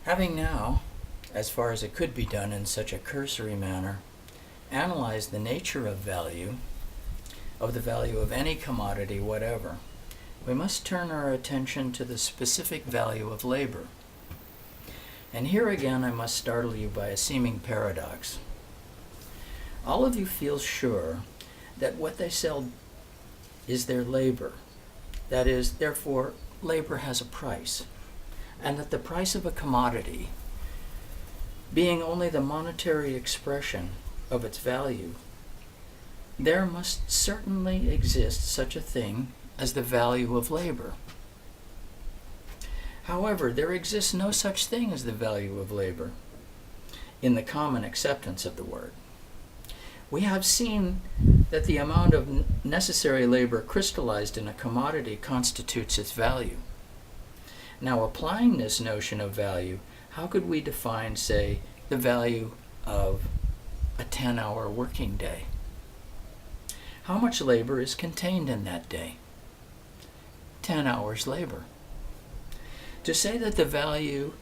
Having now, as far as it could be done in such a cursory manner, analyzed the nature of the value of any commodity whatever, we must turn our attention to the specific value of labor. And here again I must startle you by a seeming paradox. All of you feel sure that what they sell is their labor. That is, therefore, labor has a price, and that the price of a commodity, being only the monetary expression of its value, there must certainly exist such a thing as the value of labor. However, there exists no such thing as the value of labor in the common acceptance of the word. We have seen that the amount of necessary labor crystallized in a commodity constitutes its value. Now, applying this notion of value, how could we define, say, the value of a 10-hour working day? How much labor is contained in that day? 10 hours labor. To say that the value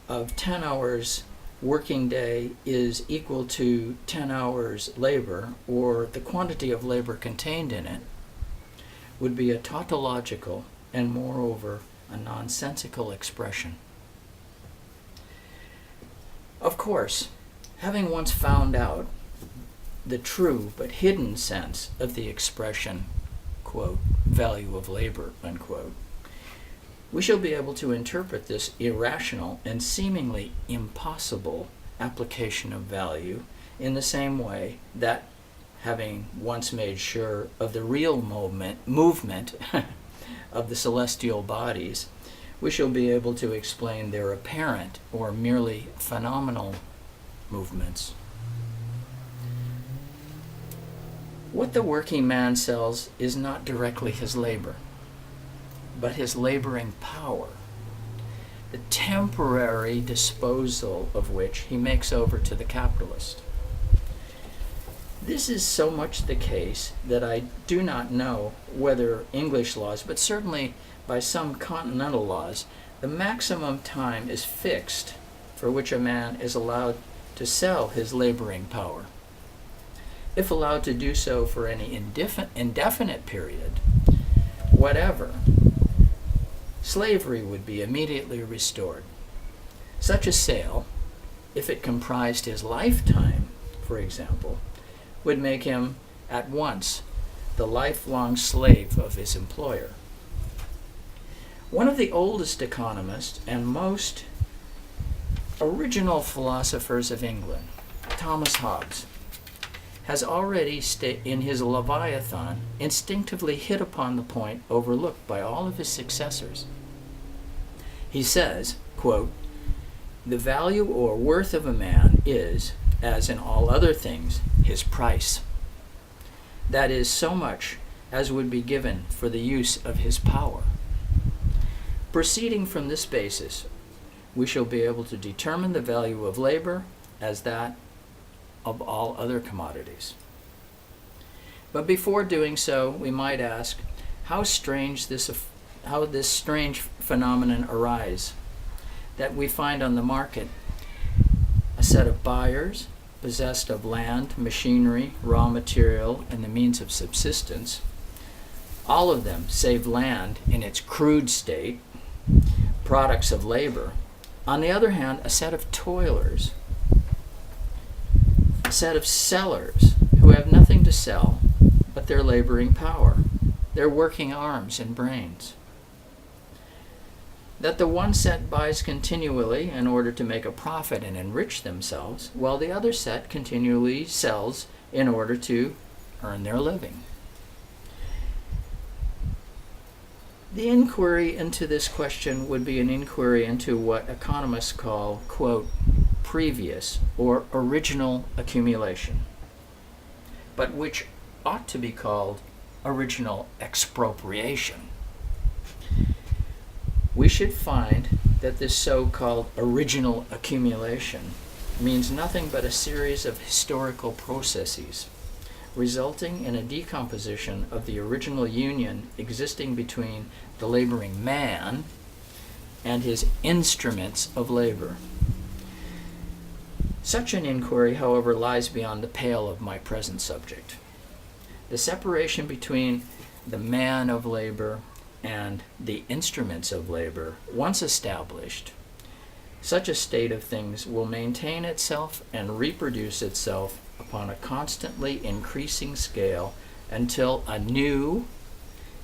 of 10 hours working day is equal to 10 hours labor, or the quantity of labor contained in it, would be a tautological and moreover a nonsensical expression. Of course, having once found out the true but hidden sense of the expression, quote, value of labor, unquote, we shall be able to interpret this irrational and seemingly impossible application of value in the same way that, having once made sure of the real movement of the celestial bodies, we shall be able to explain their apparent or merely phenomenal movements. What the working man sells is not directly his labor, but his laboring power, the temporary disposal of which he makes over to the capitalist. This is so much the case that I do not know whether English laws, but certainly by some continental laws, the maximum time is fixed for which a man is allowed to sell his laboring power. If allowed to do so for any indefinite period, whatever, slavery would be immediately restored. Such a sale, if it comprised his lifetime, for example, would make him at once the lifelong slave of his employer. One of the oldest economists and most original philosophers of England, Thomas Hobbes, has already in his Leviathan instinctively hit upon the point overlooked by all of his successors. He says, quote, "The value or worth of a man is, as in all other things, his price. That is so much as would be given for the use of his power. Proceeding from this basis, we shall be able to determine the value of labor as that of all other commodities." But before doing so, we might ask how this strange phenomenon arise that we find on the market a set of buyers possessed of land, machinery, raw material, and the means of subsistence, all of them save land in its crude state, products of labor. On the other hand, a set of toilers, a set of sellers who have nothing to sell but their laboring power, their working arms and brains. That the one set buys continually in order to make a profit and enrich themselves, while the other set continually sells in order to earn their living. The inquiry into this question would be an inquiry into what economists call, quote, previous or original accumulation, but which ought to be called original expropriation. We should find that this so-called original accumulation means nothing but a series of historical processes resulting in a decomposition of the original union existing between the laboring man and his instruments of labor. Such an inquiry, however, lies beyond the pale of my present subject. The separation between the man of labor and the instruments of labor, once established, such a state of things will maintain itself and reproduce itself upon a constantly increasing scale until a new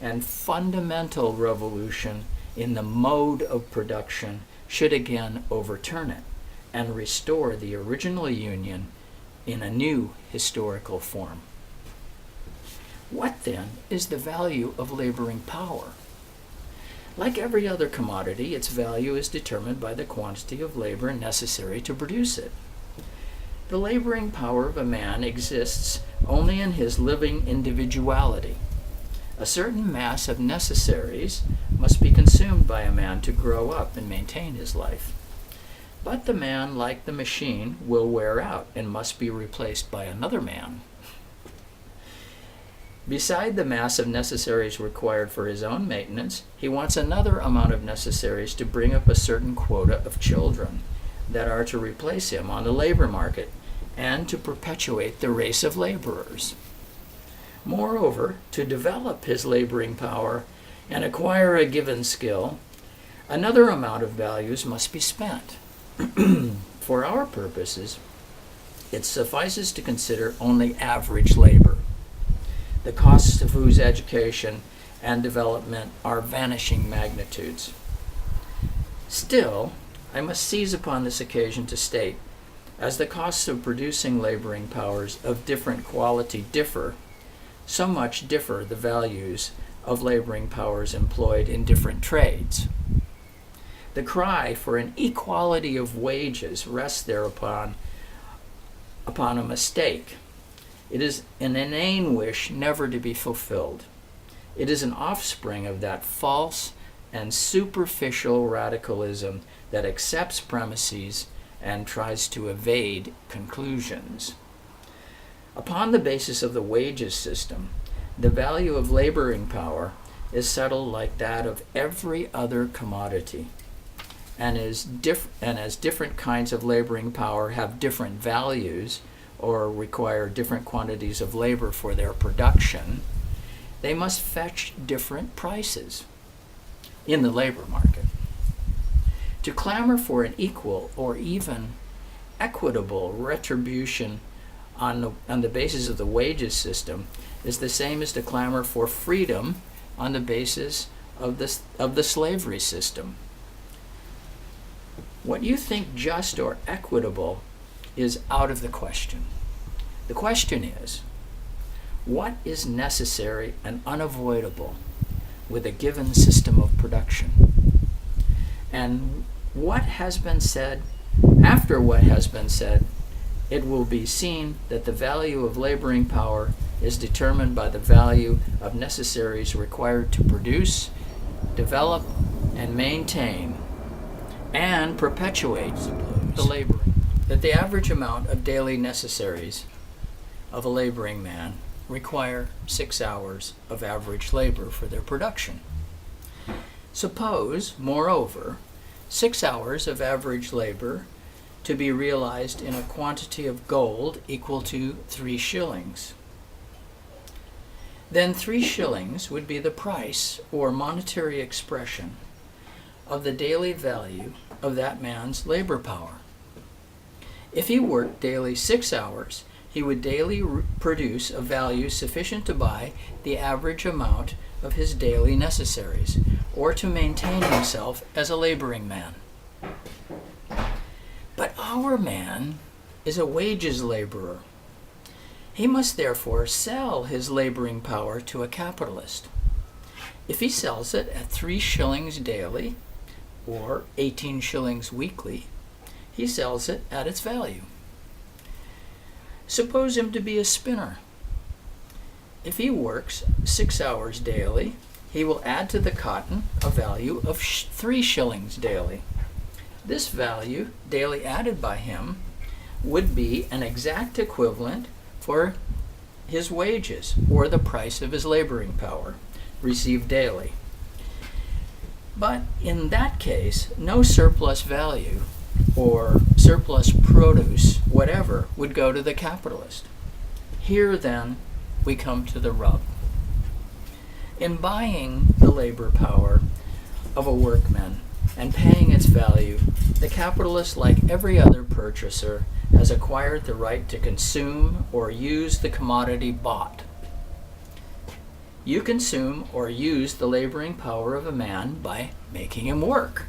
and fundamental revolution in the mode of production should again overturn it and restore the original union in a new historical form. What then is the value of laboring power? Like every other commodity, its value is determined by the quantity of labor necessary to produce it. The laboring power of a man exists only in his living individuality. A certain mass of necessaries must be consumed by a man to grow up and maintain his life. But the man, like the machine, will wear out and must be replaced by another man. Beside the mass of necessaries required for his own maintenance, he wants another amount of necessaries to bring up a certain quota of children that are to replace him on the labor market and to perpetuate the race of laborers. Moreover, to develop his laboring power and acquire a given skill, another amount of values must be spent. For our purposes, it suffices to consider only average labor, the costs of whose education and development are vanishing magnitudes. Still, I must seize upon this occasion to state, as the costs of producing laboring powers of different quality differ, so much differ the values of laboring powers employed in different trades. The cry for an equality of wages rests thereupon upon a mistake. It is an inane wish never to be fulfilled. It is an offspring of that false and superficial radicalism that accepts premises and tries to evade conclusions. Upon the basis of the wages system, the value of laboring power is settled like that of every other commodity, and as different kinds of laboring power have different values or require different quantities of labor for their production, they must fetch different prices in the labor market. To clamor for an equal or even equitable retribution on the basis of the wages system is the same as to clamor for freedom on the basis of the slavery system. What you think just or equitable is out of the question. The question is, what is necessary and unavoidable with a given system of production? And what has been said, after what has been said, it will be seen that the value of laboring power is determined by the value of necessaries required to produce, develop, and maintain, and perpetuate the laboring. That the average amount of daily necessaries of a laboring man require 6 hours of average labor for their production. Suppose, moreover, 6 hours of average labor to be realized in a quantity of gold equal to 3 shillings. Then 3 shillings would be the price or monetary expression of the daily value of that man's labor power. If he worked daily 6 hours, he would daily produce a value sufficient to buy the average amount of his daily necessaries, or to maintain himself as a laboring man. But our man is a wages laborer. He must therefore sell his laboring power to a capitalist. If he sells it at 3 shillings daily, or 18 shillings weekly, he sells it at its value. Suppose him to be a spinner. If he works 6 hours daily, he will add to the cotton a value of 3 shillings daily. This value, daily added by him, would be an exact equivalent for his wages, or the price of his laboring power, received daily. But in that case, no surplus value or surplus produce, whatever, would go to the capitalist. Here, then, we come to the rub. In buying the labor power of a workman and paying its value, the capitalist, like every other purchaser, has acquired the right to consume or use the commodity bought. You consume or use the laboring power of a man by making him work,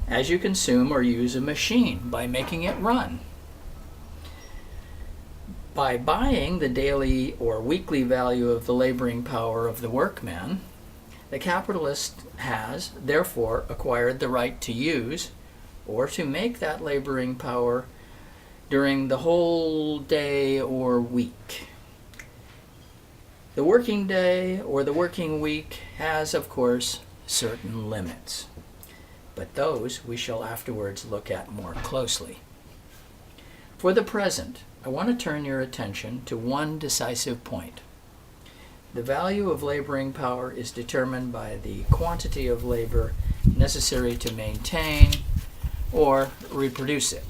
as you consume or use a machine by making it run. By buying the daily or weekly value of the laboring power of the workman, the capitalist has, therefore, acquired the right to use or to make that laboring power during the whole day or week. The working day or the working week has, of course, certain limits, but those we shall afterwards look at more closely. For the present, I want to turn your attention to one decisive point. The value of laboring power is determined by the quantity of labor necessary to maintain or reproduce it.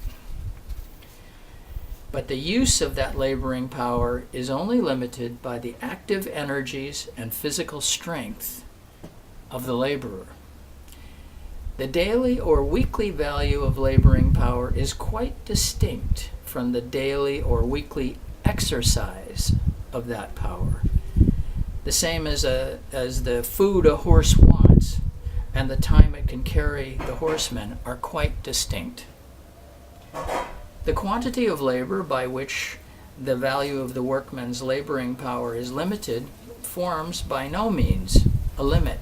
But the use of that laboring power is only limited by the active energies and physical strength of the laborer. The daily or weekly value of laboring power is quite distinct from the daily or weekly exercise of that power. The same as the food a horse wants and the time it can carry the horseman are quite distinct. The quantity of labor by which the value of the workman's laboring power is limited forms by no means a limit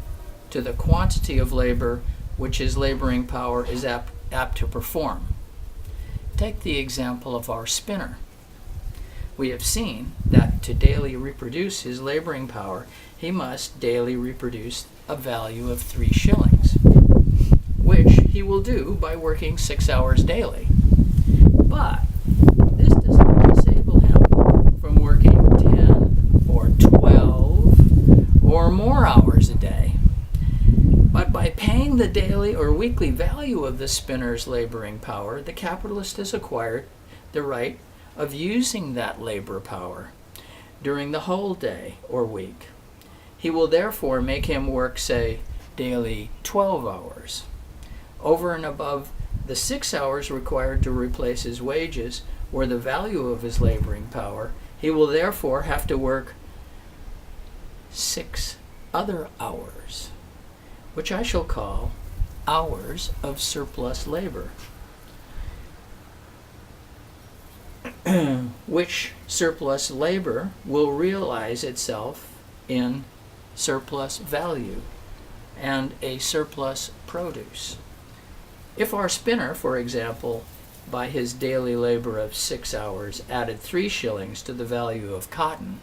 to the quantity of labor which his laboring power is apt to perform. Take the example of our spinner. We have seen that to daily reproduce his laboring power, he must daily reproduce a value of 3 shillings, which he will do by working 6 hours daily. But this does not disable him from working 10 or 12 or more hours a day. But by paying the daily or weekly value of the spinner's laboring power, the capitalist has acquired the right of using that labor power during the whole day or week. He will therefore make him work, say, daily 12 hours, over and above the 6 hours required to replace his wages or the value of his laboring power. He will therefore have to work 6 other hours, which I shall call hours of surplus labor, which surplus labor will realize itself in surplus value and a surplus produce. If our spinner, for example, by his daily labor of 6 hours added 3 shillings to the value of cotton,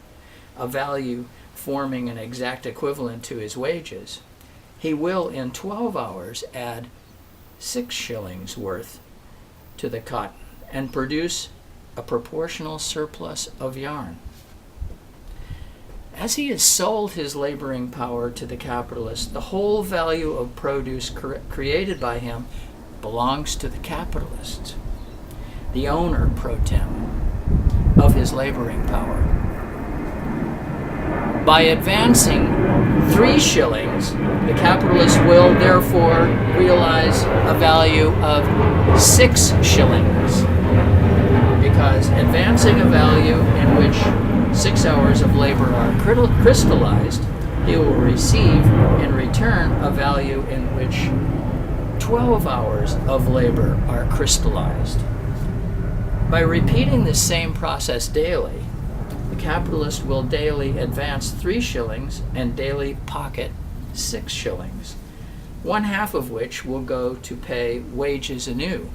a value forming an exact equivalent to his wages, he will in 12 hours add 6 shillings worth to the cotton and produce a proportional surplus of yarn. As he has sold his laboring power to the capitalist, the whole value of produce created by him belongs to the capitalist, the owner pro tem of his laboring power. By advancing 3 shillings, the capitalist will therefore realize a value of 6 shillings, because advancing a value in which 6 hours of labor are crystallized, he will receive in return a value in which 12 hours of labor are crystallized. By repeating the same process daily, the capitalist will daily advance 3 shillings and daily pocket 6 shillings, 1/2 of which will go to pay wages anew,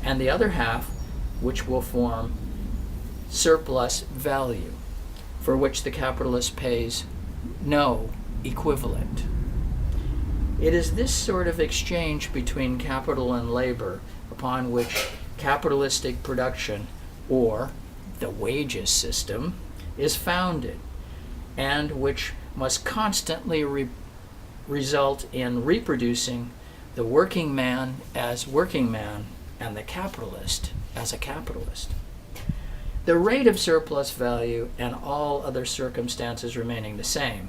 and the other half which will form surplus value, for which the capitalist pays no equivalent. It is this sort of exchange between capital and labor upon which capitalistic production, or the wages system, is founded, and which must constantly result in reproducing the working man as working man and the capitalist as a capitalist. The rate of surplus value and all other circumstances remaining the same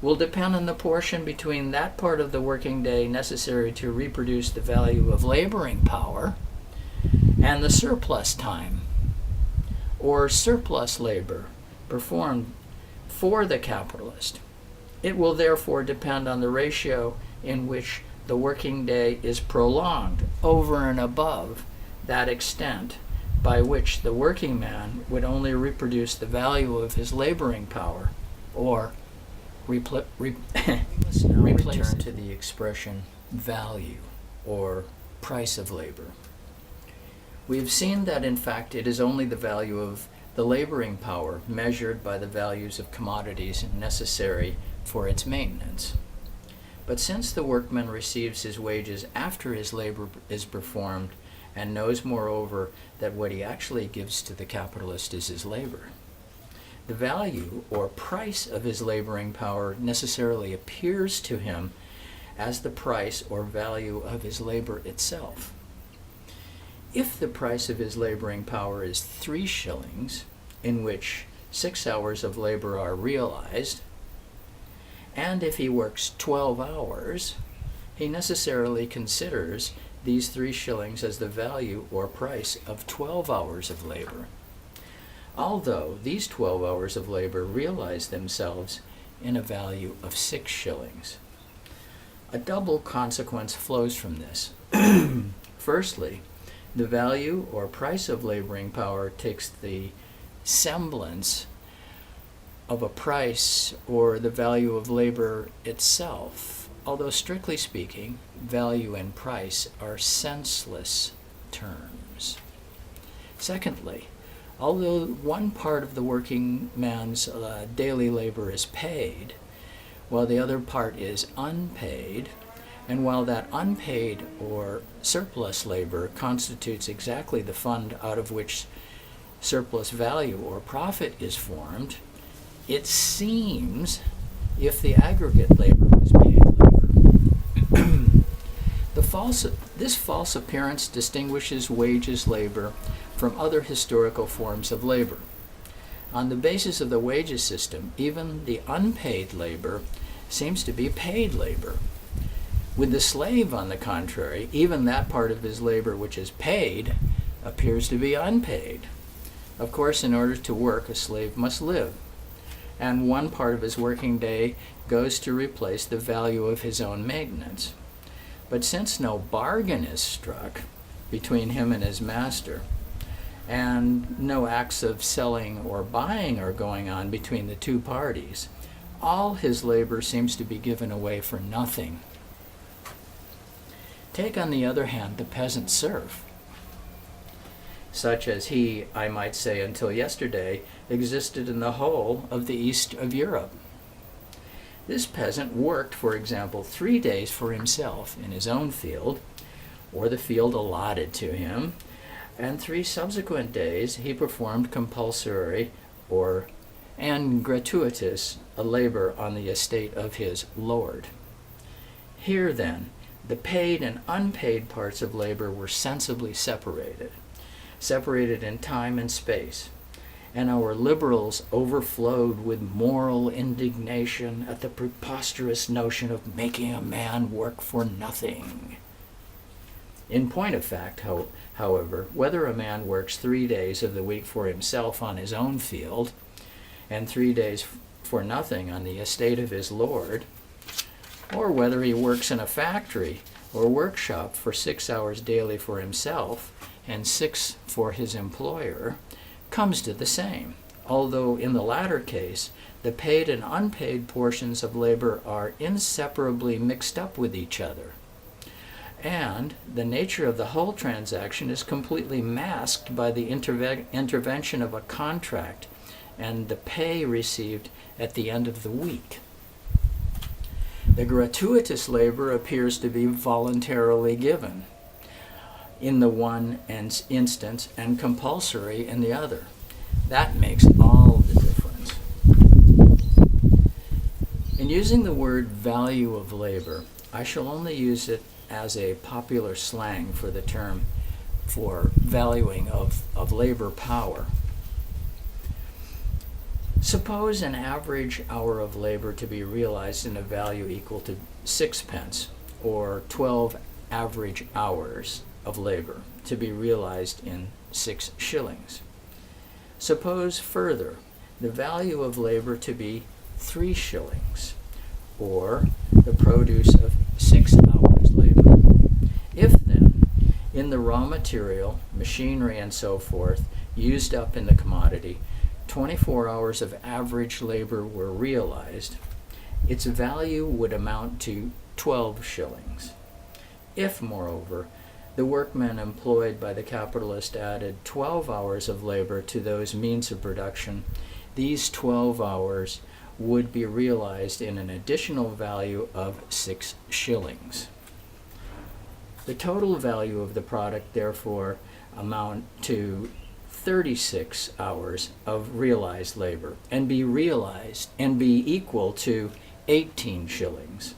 will depend on the portion between that part of the working day necessary to reproduce the value of laboring power and the surplus time or surplus labor performed for the capitalist. It will therefore depend on the ratio in which the working day is prolonged over and above that extent by which the working man would only reproduce the value of his laboring power, or return to the expression value or price of labor. We have seen that in fact it is only the value of the laboring power measured by the values of commodities necessary for its maintenance. But since the workman receives his wages after his labor is performed, and knows moreover that what he actually gives to the capitalist is his labor, the value or price of his laboring power necessarily appears to him as the price or value of his labor itself. If the price of his laboring power is 3 shillings, in which 6 hours of labor are realized, and if he works 12 hours, he necessarily considers these 3 shillings as the value or price of 12 hours of labor, although these 12 hours of labor realize themselves in a value of 6 shillings. A double consequence flows from this. Firstly, the value or price of laboring power takes the semblance of a price or the value of labor itself, although strictly speaking, value and price are senseless terms. Secondly, although one part of the working man's daily labor is paid, while the other part is unpaid, and while that unpaid or surplus labor constitutes exactly the fund out of which surplus value or profit is formed, it seems, if the aggregate labor was paid labor. This false appearance distinguishes wages labor from other historical forms of labor. On the basis of the wages system, even the unpaid labor seems to be paid labor. With the slave, on the contrary, even that part of his labor which is paid appears to be unpaid. Of course, in order to work, a slave must live, and one part of his working day goes to replace the value of his own maintenance. But since no bargain is struck between him and his master, and no acts of selling or buying are going on between the two parties, all his labor seems to be given away for nothing. Take, on the other hand, the peasant serf, such as he, I might say, until yesterday, existed in the whole of the east of Europe. This peasant worked, for example, 3 days for himself in his own field, or the field allotted to him, and 3 subsequent days he performed compulsory and gratuitous labor on the estate of his lord. Here, then, the paid and unpaid parts of labor were sensibly separated in time and space, and our liberals overflowed with moral indignation at the preposterous notion of making a man work for nothing. In point of fact, however, whether a man works 3 days of the week for himself on his own field, and 3 days for nothing on the estate of his lord, or whether he works in a factory or workshop for 6 hours daily for himself and 6 for his employer, comes to the same, although in the latter case the paid and unpaid portions of labor are inseparably mixed up with each other, and the nature of the whole transaction is completely masked by the intervention of a contract and the pay received at the end of the week. The gratuitous labor appears to be voluntarily given in the one instance and compulsory in the other. That makes all the difference. In using the word value of labor, I shall only use it as a popular slang for the term for valuing of labor power. Suppose an average hour of labor to be realized in a value equal to 6 pence, or 12 average hours of labor to be realized in 6 shillings. Suppose further the value of labor to be 3 shillings, or the produce of 6 hours labor. If then, in the raw material, machinery, and so forth, used up in the commodity, 24 hours of average labor were realized, its value would amount to 12 shillings. If, moreover, the workmen employed by the capitalist added 12 hours of labor to those means of production, these 12 hours would be realized in an additional value of 6 shillings. The total value of the product, therefore, amount to 36 hours of realized labor and be equal to 18 shillings.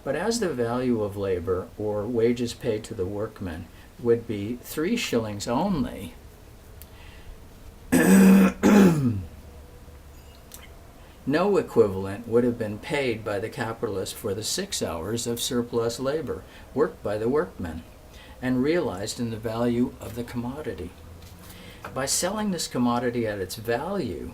But as the value of labor, or wages paid to the workmen, would be 3 shillings only, no equivalent would have been paid by the capitalist for the 6 hours of surplus labor worked by the workmen and realized in the value of the commodity. By selling this commodity at its value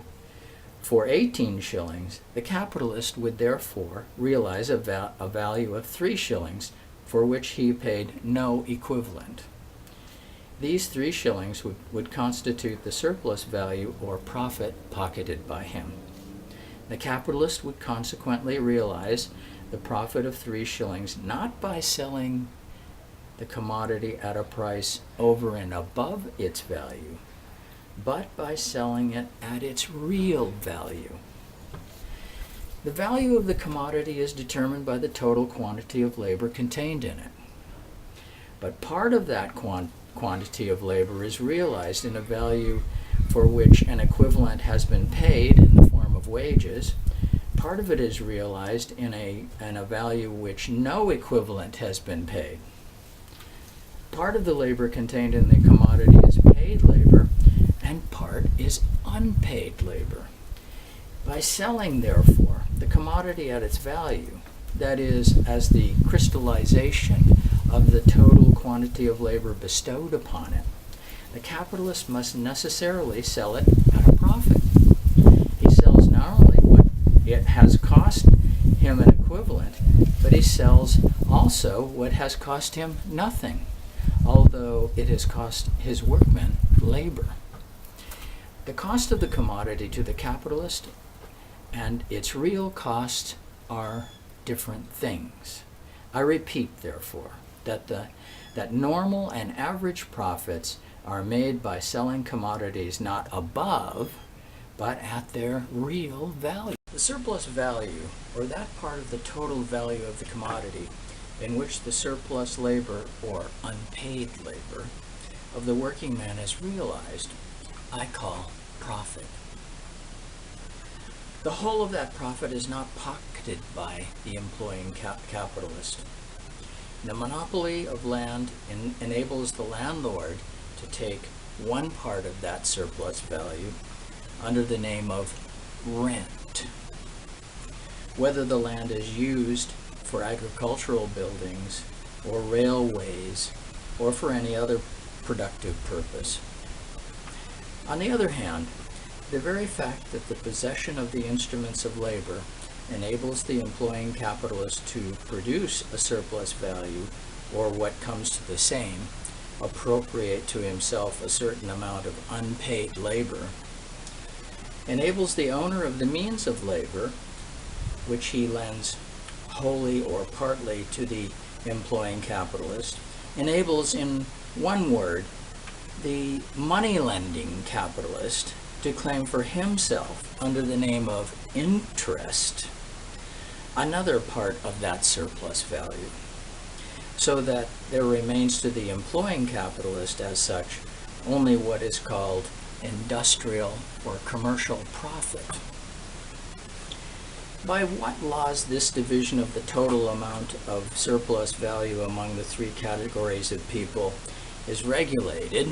for 18 shillings, the capitalist would therefore realize a value of 3 shillings for which he paid no equivalent. These 3 shillings would constitute the surplus value or profit pocketed by him. The capitalist would consequently realize the profit of 3 shillings not by selling the commodity at a price over and above its value, but by selling it at its real value. The value of the commodity is determined by the total quantity of labor contained in it. But part of that quantity of labor is realized in a value for which an equivalent has been paid in the form of wages. Part of it is realized in a value which no equivalent has been paid. Part of the labor contained in the commodity is paid labor, and part is unpaid labor. By selling, therefore, the commodity at its value, that is, as the crystallization of the total quantity of labor bestowed upon it, the capitalist must necessarily sell it at a profit. He sells not only what it has cost him an equivalent, but he sells also what has cost him nothing, although it has cost his workmen labor. The cost of the commodity to the capitalist and its real cost are different things. I repeat, therefore, that normal and average profits are made by selling commodities not above, but at their real value. The surplus value, or that part of the total value of the commodity in which the surplus labor, or unpaid labor, of the working man is realized, I call profit. The whole of that profit is not pocketed by the employing capitalist. The monopoly of land enables the landlord to take one part of that surplus value under the name of rent. Whether the land is used for agricultural buildings or railways or for any other productive purpose. On the other hand, the very fact that the possession of the instruments of labor enables the employing capitalist to produce a surplus value, or what comes to the same, appropriate to himself a certain amount of unpaid labor, enables the owner of the means of labor, which he lends wholly or partly to the employing capitalist, enables, in one word, the money-lending capitalist to claim for himself, under the name of interest, another part of that surplus value, so that there remains to the employing capitalist as such only what is called industrial or commercial profit. By what laws this division of the total amount of surplus value among the 3 categories of people is regulated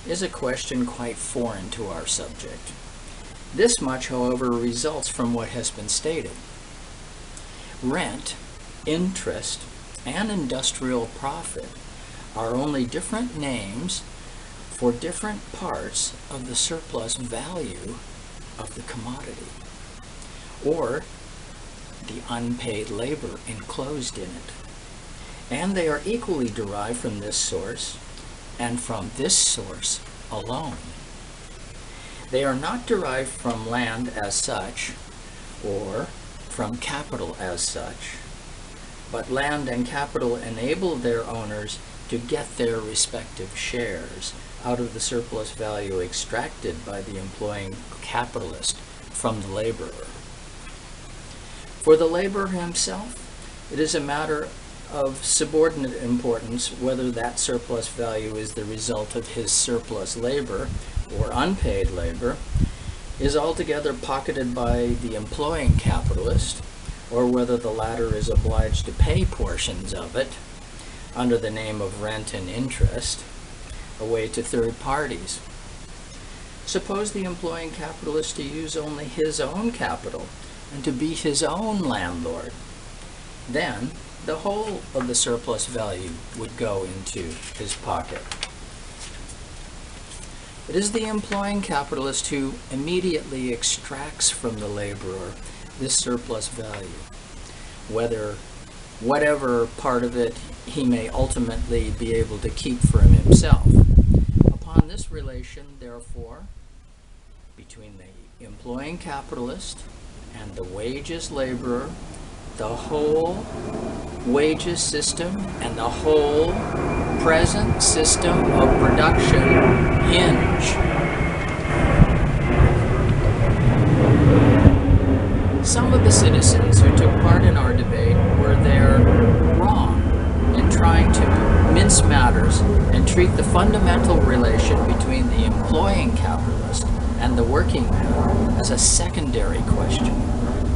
is a question quite foreign to our subject. This much, however, results from what has been stated. Rent, interest, and industrial profit are only different names for different parts of the surplus value of the commodity, or the unpaid labor enclosed in it. And they are equally derived from this source and from this source alone. They are not derived from land as such or from capital as such, but land and capital enable their owners to get their respective shares out of the surplus value extracted by the employing capitalist from the laborer. For the laborer himself, it is a matter of subordinate importance whether that surplus value is the result of his surplus labor or unpaid labor is altogether pocketed by the employing capitalist, or whether the latter is obliged to pay portions of it under the name of rent and interest away to third parties. Suppose the employing capitalist to use only his own capital and to be his own landlord. Then the whole of the surplus value would go into his pocket. It is the employing capitalist who immediately extracts from the laborer this surplus value, whatever part of it he may ultimately be able to keep for himself. Upon this relation, therefore, between the employing capitalist and the wages laborer, the whole wages system and the whole present system of production hinge. Some of the citizens who took part in our debate were there wrong in trying to mince matters and treat the fundamental relation between the employing capitalist and the working man as a secondary question,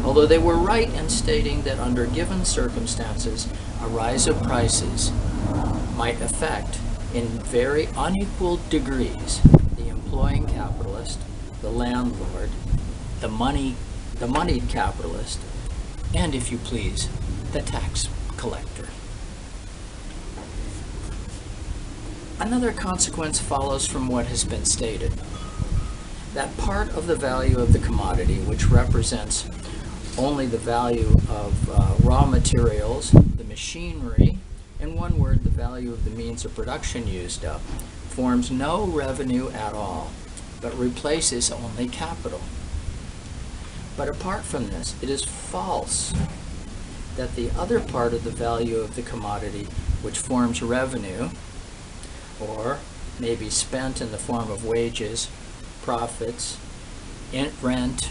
although they were right in stating that under given circumstances, a rise of prices might affect in very unequal degrees the employing capitalist, the landlord, the moneyed capitalist, and, if you please, the tax collector. Another consequence follows from what has been stated. That part of the value of the commodity which represents only the value of raw materials, the machinery, in one word, the value of the means of production used up, forms no revenue at all, but replaces only capital. But apart from this, it is false that the other part of the value of the commodity, which forms revenue, or may be spent in the form of wages, profits, rent,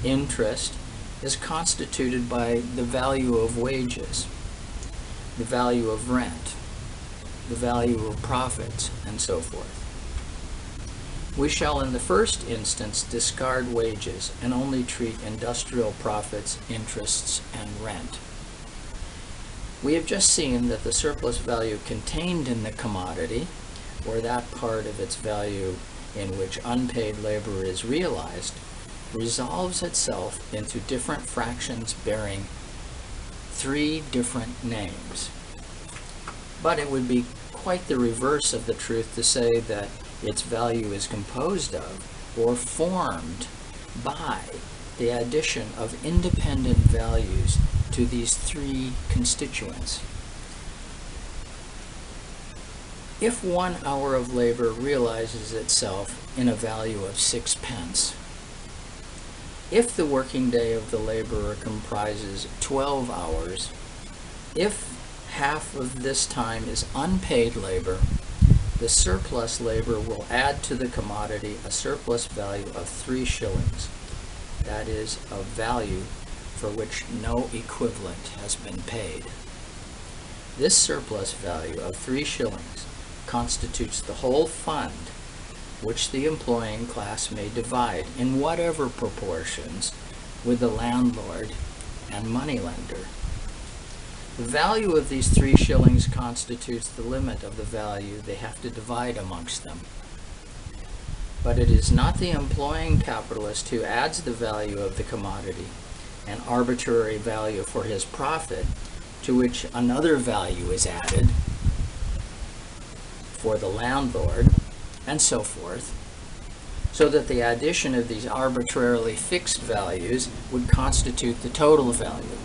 interest, is constituted by the value of wages, the value of rent, the value of profits, and so forth. We shall in the first instance discard wages and only treat industrial profits, interests, and rent. We have just seen that the surplus value contained in the commodity, or that part of its value in which unpaid labor is realized, resolves itself into different fractions bearing three different names. But it would be quite the reverse of the truth to say that its value is composed of or formed by the addition of independent values to these three constituents. If 1 hour of labor realizes itself in a value of 6 pence, if the working day of the laborer comprises 12 hours, if half of this time is unpaid labor, the surplus labor will add to the commodity a surplus value of 3 shillings. That is, a value for which no equivalent has been paid. This surplus value of 3 shillings constitutes the whole fund which the employing class may divide in whatever proportions with the landlord and moneylender. The value of these 3 shillings constitutes the limit of the value they have to divide amongst them. But it is not the employing capitalist who adds the value of the commodity, an arbitrary value for his profit, to which another value is added for the landlord, and so forth, so that the addition of these arbitrarily fixed values would constitute the total value.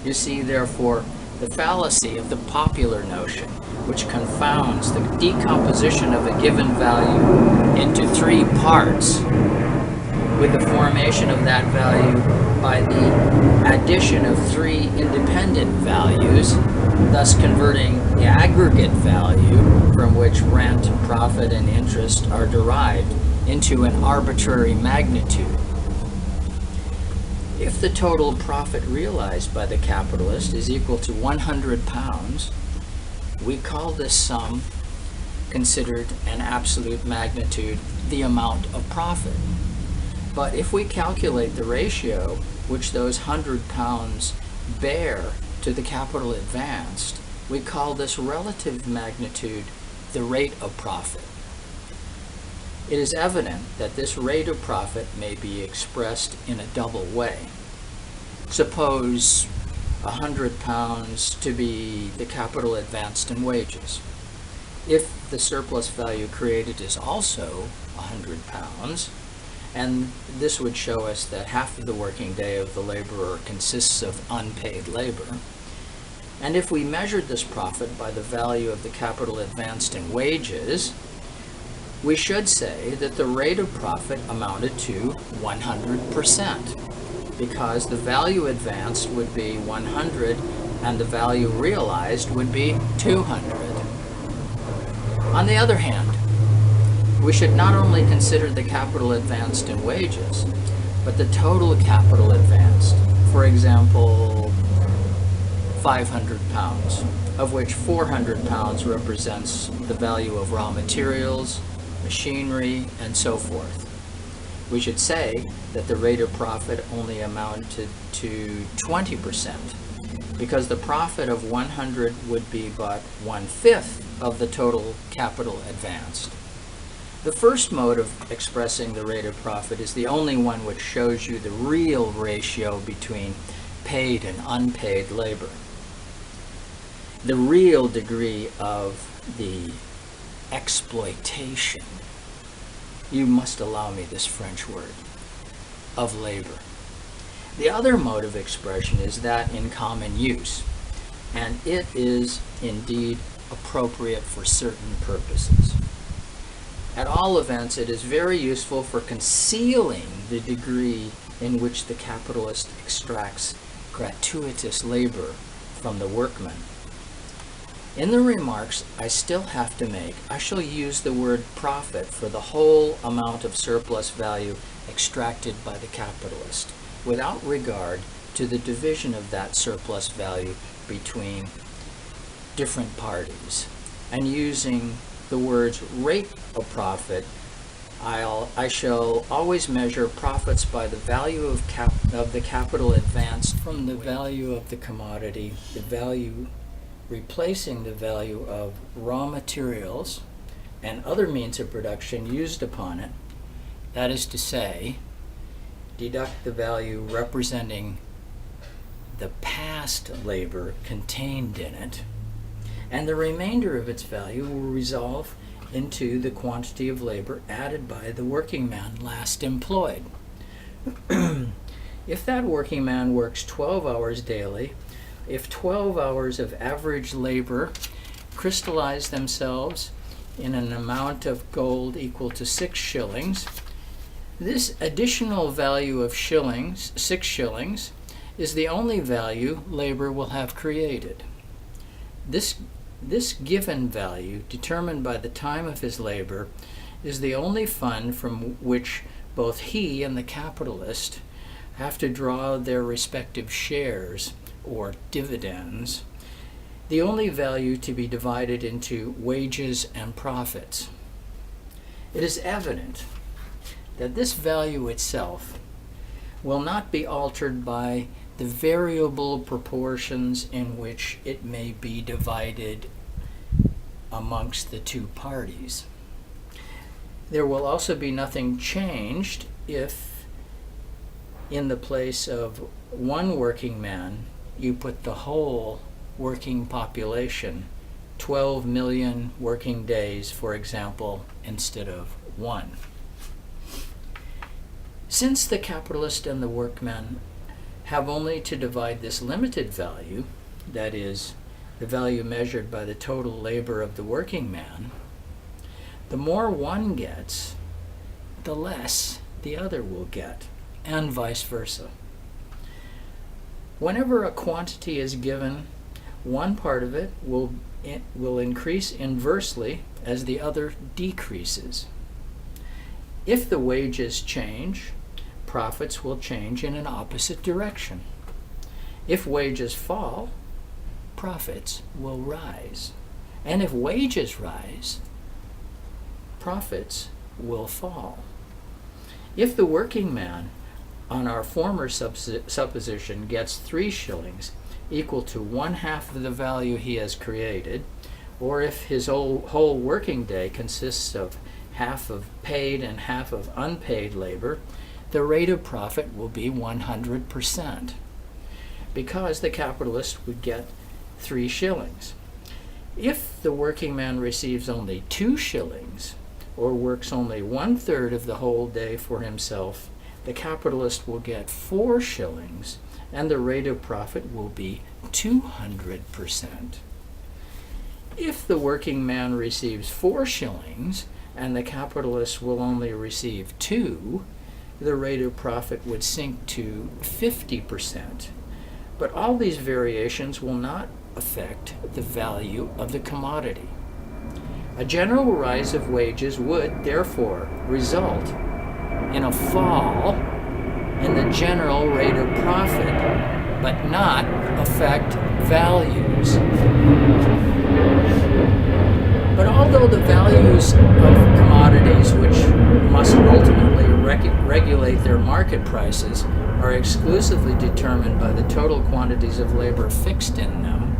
You see, therefore, the fallacy of the popular notion, which confounds the decomposition of a given value into 3 parts, with the formation of that value by the addition of 3 independent values, thus converting the aggregate value from which rent, profit, and interest are derived into an arbitrary magnitude. If the total profit realized by the capitalist is equal to £100, we call this sum, considered an absolute magnitude, the amount of profit. But if we calculate the ratio which those £100 bear to the capital advanced, we call this relative magnitude the rate of profit. It is evident that this rate of profit may be expressed in a double way. Suppose £100 to be the capital advanced in wages. If the surplus value created is also £100, and this would show us that half of the working day of the laborer consists of unpaid labor, and if we measured this profit by the value of the capital advanced in wages, we should say that the rate of profit amounted to 100%, because the value advanced would be 100 and the value realized would be 200. On the other hand, we should not only consider the capital advanced in wages, but the total capital advanced. For example, £500, of which £400 represents the value of raw materials, machinery, and so forth. We should say that the rate of profit only amounted to 20%, because the profit of 100 would be but 1/5 of the total capital advanced. The first mode of expressing the rate of profit is the only one which shows you the real ratio between paid and unpaid labor. The real degree of the exploitation, you must allow me this French word, of labor. The other mode of expression is that in common use, and it is indeed appropriate for certain purposes. At all events, it is very useful for concealing the degree in which the capitalist extracts gratuitous labor from the workman. In the remarks I still have to make, I shall use the word profit for the whole amount of surplus value extracted by the capitalist, without regard to the division of that surplus value between different parties. And using the words rate of profit, I shall always measure profits by the value of the capital advanced from the value of the commodity, the value replacing the value of raw materials and other means of production used upon it. That is to say, deduct the value representing the past labor contained in it, and the remainder of its value will resolve into the quantity of labor added by the working man last employed. If that working man works 12 hours daily, if 12 hours of average labor crystallize themselves in an amount of gold equal to 6 shillings, this additional value of 6 shillings, is the only value labor will have created. This given value, determined by the time of his labor, is the only fund from which both he and the capitalist have to draw their respective shares or dividends, the only value to be divided into wages and profits. It is evident that this value itself will not be altered by the variable proportions in which it may be divided amongst the two parties. There will also be nothing changed if in the place of one working man you put the whole working population, 12 million working days, for example, instead of one. Since the capitalist and the workman have only to divide this limited value, that is, the value measured by the total labor of the working man, the more one gets, the less the other will get, and vice versa. Whenever a quantity is given, one part of it will increase inversely as the other decreases. If the wages change, profits will change in an opposite direction. If wages fall, profits will rise. And if wages rise, profits will fall. If the working man, on our former supposition, gets 3 shillings, equal to 1/2 of the value he has created, or if his whole working day consists of half of paid and half of unpaid labor, the rate of profit will be 100%, because the capitalist would get 3 shillings. If the working man receives only 2 shillings, or works only 1/3 of the whole day for himself, the capitalist will get 4 shillings, and the rate of profit will be 200%. If the working man receives 4 shillings, and the capitalist will only receive 2, the rate of profit would sink to 50%. But all these variations will not affect the value of the commodity. A general rise of wages would, therefore, result in a fall in the general rate of profit, but not affect values. But although the values of commodities, which must ultimately regulate their market prices, are exclusively determined by the total quantities of labor fixed in them,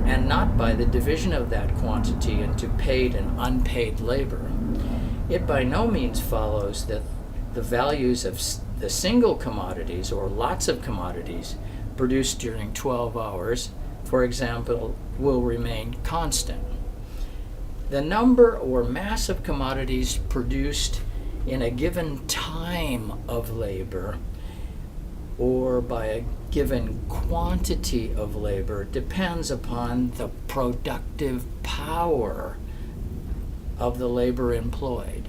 and not by the division of that quantity into paid and unpaid labor, it by no means follows that the values of the single commodities or lots of commodities produced during 12 hours, for example, will remain constant. The number or mass of commodities produced in a given time of labor or by a given quantity of labor depends upon the productive power of the labor employed,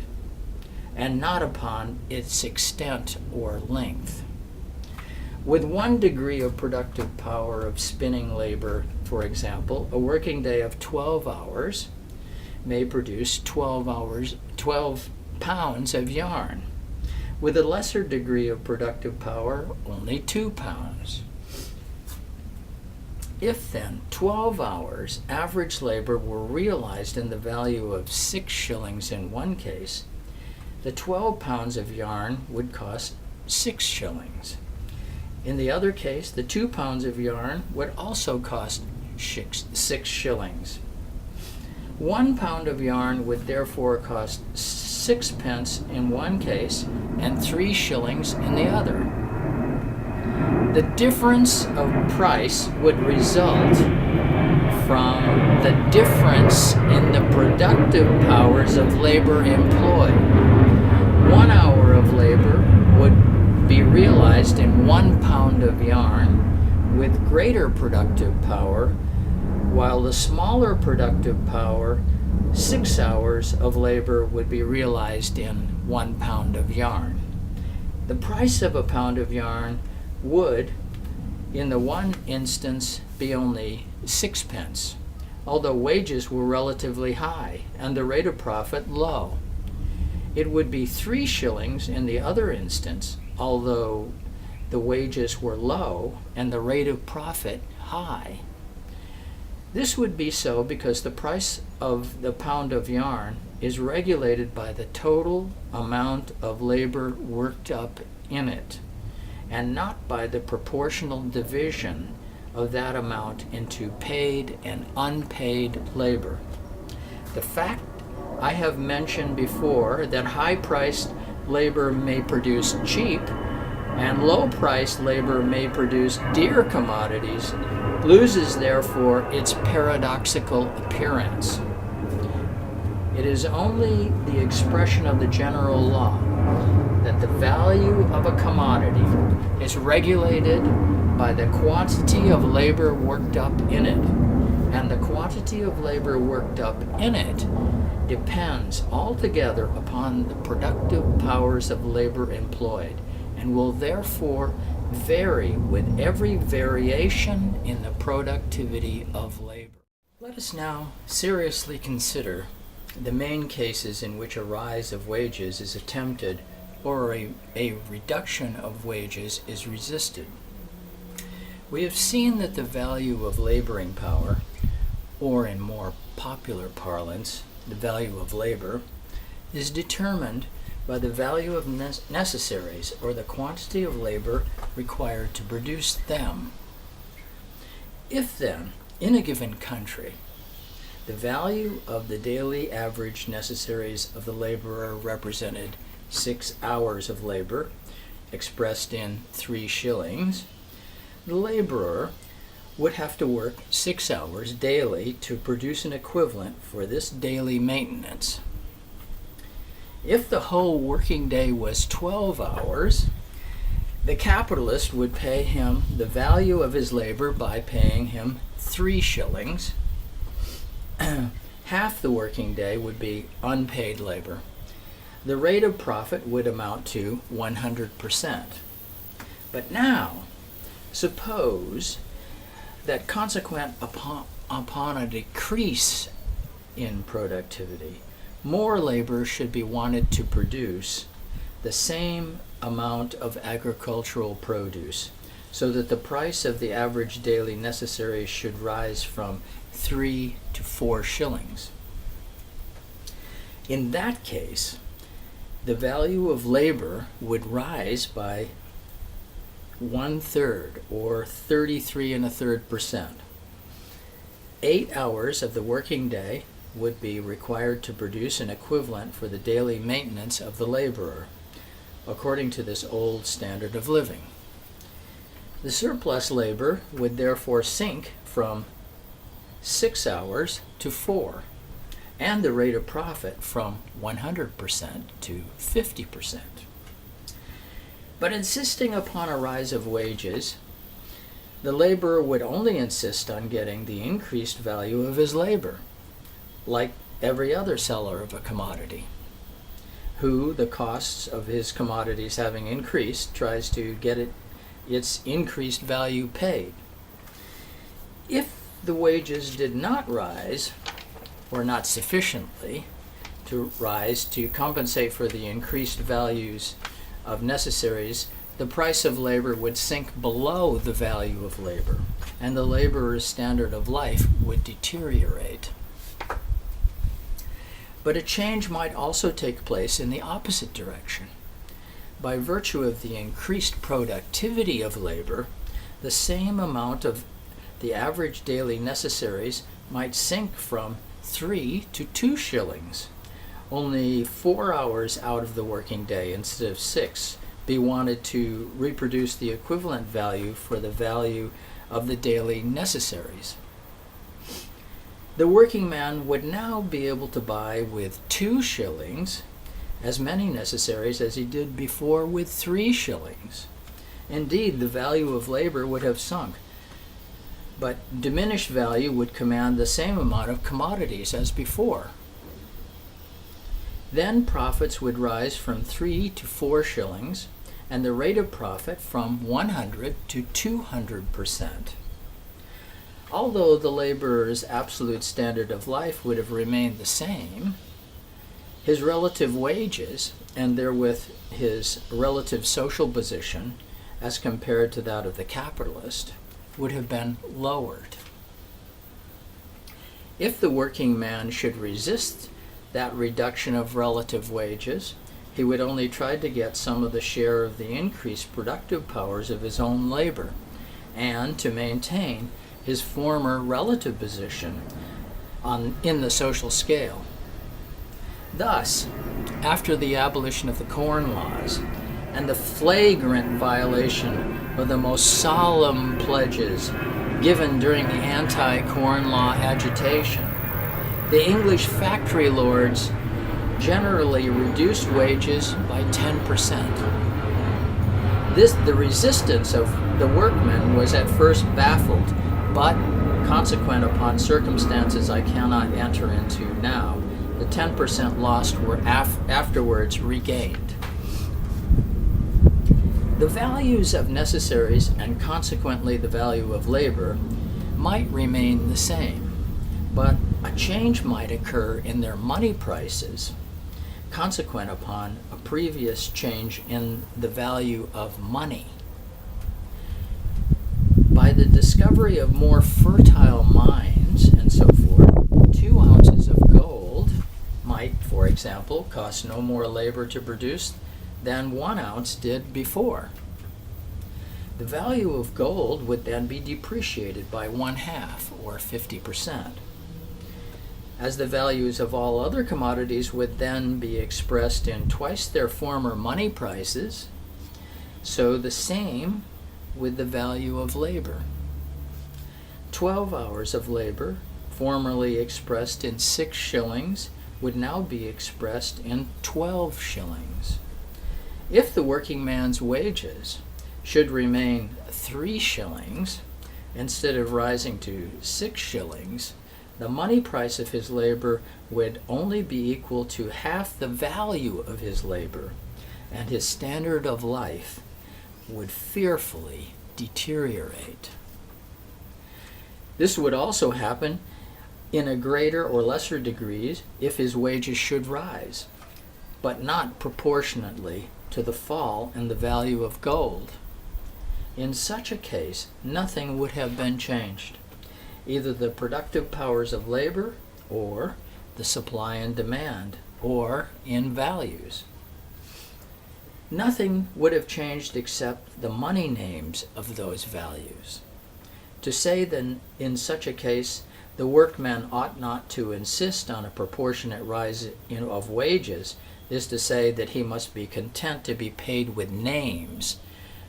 and not upon its extent or length. With 1 degree of productive power of spinning labor, for example, a working day of 12 hours may produce 12 pounds of yarn. With a lesser degree of productive power, only 2 pounds. If then 12 hours average labor were realized in the value of 6 shillings in one case, the 12 pounds of yarn would cost 6 shillings. In the other case, the 2 pounds of yarn would also cost 6 shillings. 1 pound of yarn would therefore cost 6 pence in one case and 3 shillings in the other. The difference of price would result from the difference in the productive powers of labor employed. 1 hour of labor would be realized in 1 pound of yarn with greater productive power, while the smaller productive power, 6 hours of labor, would be realized in 1 pound of yarn. The price of a pound of yarn would, in the one instance, be only 6 pence, although wages were relatively high and the rate of profit low. It would be 3 shillings in the other instance, although the wages were low and the rate of profit high. This would be so because the price of the pound of yarn is regulated by the total amount of labor worked up in it, and not by the proportional division of that amount into paid and unpaid labor. The fact I have mentioned before that high-priced labor may produce cheap and low-priced labor may produce dear commodities loses therefore its paradoxical appearance. It is only the expression of the general law that the value of a commodity is regulated by the quantity of labor worked up in it, and the quantity of labor worked up in it depends altogether upon the productive powers of labor employed, and will therefore vary with every variation in the productivity of labor. Let us now seriously consider the main cases in which a rise of wages is attempted or a reduction of wages is resisted. We have seen that the value of laboring power, or in more popular parlance, the value of labor, is determined by the value of necessaries, or the quantity of labor required to produce them. If then, in a given country, the value of the daily average necessaries of the laborer represented 6 hours of labor, expressed in 3 shillings, the laborer would have to work 6 hours daily to produce an equivalent for this daily maintenance. If the whole working day was 12 hours, the capitalist would pay him the value of his labor by paying him 3 shillings. Half the working day would be unpaid labor. The rate of profit would amount to 100%. But now, suppose that consequent upon a decrease in productivity, more labor should be wanted to produce the same amount of agricultural produce, so that the price of the average daily necessaries should rise from 3 to 4 shillings. In that case, the value of labor would rise by 1/3, or 33.33%. 8 hours of the working day would be required to produce an equivalent for the daily maintenance of the laborer, according to this old standard of living. The surplus labor would therefore sink from 6 hours to 4, and the rate of profit from 100% to 50%. But insisting upon a rise of wages, the laborer would only insist on getting the increased value of his labor, like every other seller of a commodity, who, the costs of his commodities having increased, tries to get its increased value paid. If the wages did not rise, or not sufficiently to rise to compensate for the increased values of necessaries, the price of labor would sink below the value of labor, and the laborer's standard of life would deteriorate. But a change might also take place in the opposite direction. By virtue of the increased productivity of labor, the same amount of the average daily necessaries might sink from 3 to 2 shillings. Only 4 hours out of the working day instead of 6 be wanted to reproduce the equivalent value for the value of the daily necessaries. The working man would now be able to buy with 2 shillings as many necessaries as he did before with 3 shillings. Indeed, the value of labor would have sunk, but diminished value would command the same amount of commodities as before. Then profits would rise from 3 to 4 shillings, and the rate of profit from 100 to 200%. Although the laborer's absolute standard of life would have remained the same, his relative wages, and therewith his relative social position as compared to that of the capitalist, would have been lowered. If the working man should resist that reduction of relative wages, he would only try to get some of the share of the increased productive powers of his own labor, and to maintain his former relative position in the social scale. Thus, after the abolition of the Corn Laws and the flagrant violation of the most solemn pledges given during the anti-Corn Law agitation, the English factory lords generally reduced wages by 10%. The resistance of the workmen was at first baffled, but consequent upon circumstances I cannot enter into now, the 10% lost were afterwards regained. The values of necessaries and consequently the value of labor might remain the same, but a change might occur in their money prices consequent upon a previous change in the value of money. By the discovery of more fertile mines and so forth, 2 ounces of gold might, for example, cost no more labor to produce than 1 ounce did before. The value of gold would then be depreciated by 1/2 or 50%. As the values of all other commodities would then be expressed in twice their former money prices, so the same with the value of labor. 12 hours of labor, formerly expressed in 6 shillings, would now be expressed in 12 shillings. If the working man's wages should remain 3 shillings instead of rising to 6 shillings, the money price of his labor would only be equal to half the value of his labor, and his standard of life would fearfully deteriorate. This would also happen in a greater or lesser degrees if his wages should rise, but not proportionately to the fall in the value of gold. In such a case, nothing would have been changed, either the productive powers of labor or the supply and demand, or in values. Nothing would have changed except the money names of those values. To say that in such a case the workman ought not to insist on a proportionate rise of wages is to say that he must be content to be paid with names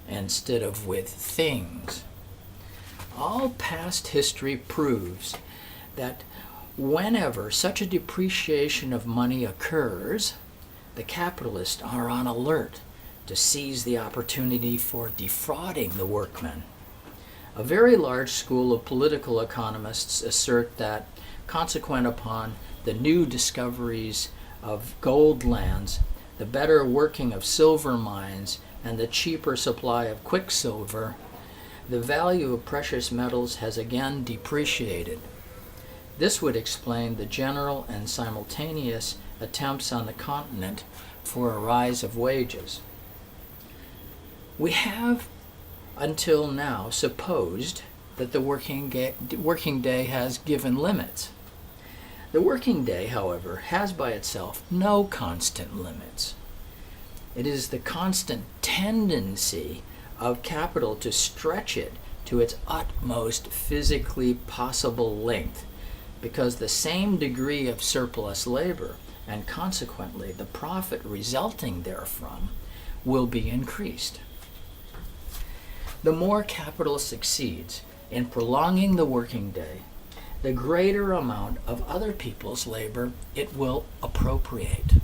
instead of with things. All past history proves that whenever such a depreciation of money occurs, the capitalists are on alert to seize the opportunity for defrauding the workmen. A very large school of political economists assert that, consequent upon the new discoveries of gold lands, the better working of silver mines, and the cheaper supply of quicksilver, the value of precious metals has again depreciated. This would explain the general and simultaneous attempts on the continent for a rise of wages. We have until now supposed that the working day has given limits. The working day, however, has by itself no constant limits. It is the constant tendency of capital to stretch it to its utmost physically possible length, because the same degree of surplus labor, and consequently the profit resulting therefrom, will be increased. The more capital succeeds in prolonging the working day, the greater amount of other people's labor it will appropriate.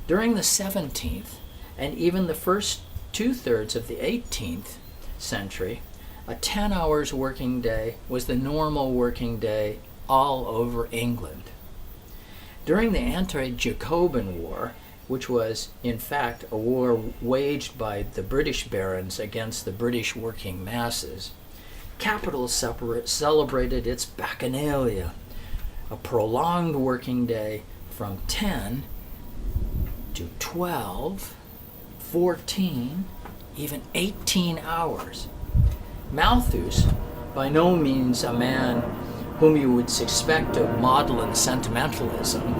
During the 17th and even the first 2/3 of the 18th century, a 10 hours working day was the normal working day all over England. During the anti-Jacobin War, which was in fact a war waged by the British barons against the British working masses, capital celebrated its bacchanalia, a prolonged working day from 10 to 12, 14, even 18 hours. Malthus, by no means a man whom you would suspect of maudlin sentimentalism,